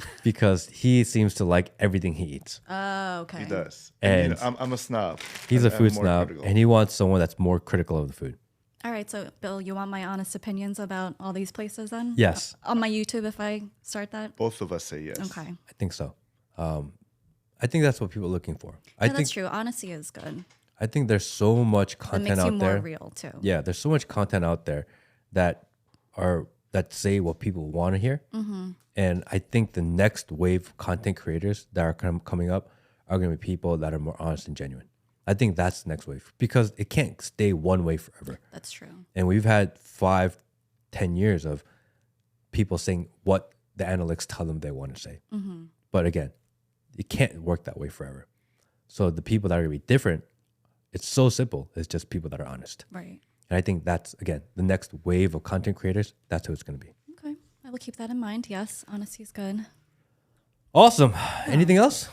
he seems to like everything he eats. Oh, okay. He does. And you know, I'm a snob. He's a I'm food more snob, critical. and he wants someone that's more critical of the food. All right. So, Bill, you want my honest opinions about all these places then? Yes, On my YouTube, if I start that? Both of us say yes. Okay. I think so. I think that's what people are looking for. I Yeah, think that's true. Honesty is good. I think there's so much It content makes you out more there. real too. Yeah, there's so much content out there that say what people want to hear. And I think the next wave of content creators that are coming up are going to be people that are more honest and genuine. I think that's the next wave because it can't stay one way forever. That's true. And we've had 5-10 years of people saying what the analytics tell them they want to say. But again, it can't work that way forever. So the people that are going to be different, it's so simple. It's just people that are honest. Right. And I think that's, again, the next wave of content creators. That's who it's going to be. Okay. I will keep that in mind. Yes, honesty is good. Awesome. Anything else?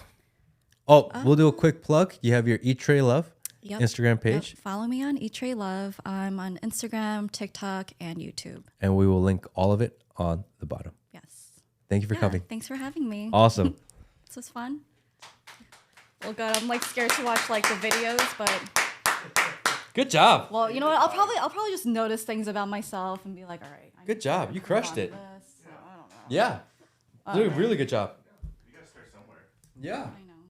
Oh, we'll do a quick plug. You have your Eat, Tray, Love Yep. Instagram page. Yep. Follow me on Eat Tray Love. I'm on Instagram, TikTok, and YouTube. And we will link all of it on the bottom. Yes. Thank you for Yeah, coming. thanks for having me. Awesome. This was fun. Oh god, I'm like scared to watch like the videos, but Good job. well, you know what? I'll probably just notice things about myself and be like, all right. I Good need job. to You work crushed on it. this. I don't know. Yeah. Did a really good job. You gotta start somewhere. Yeah. I know.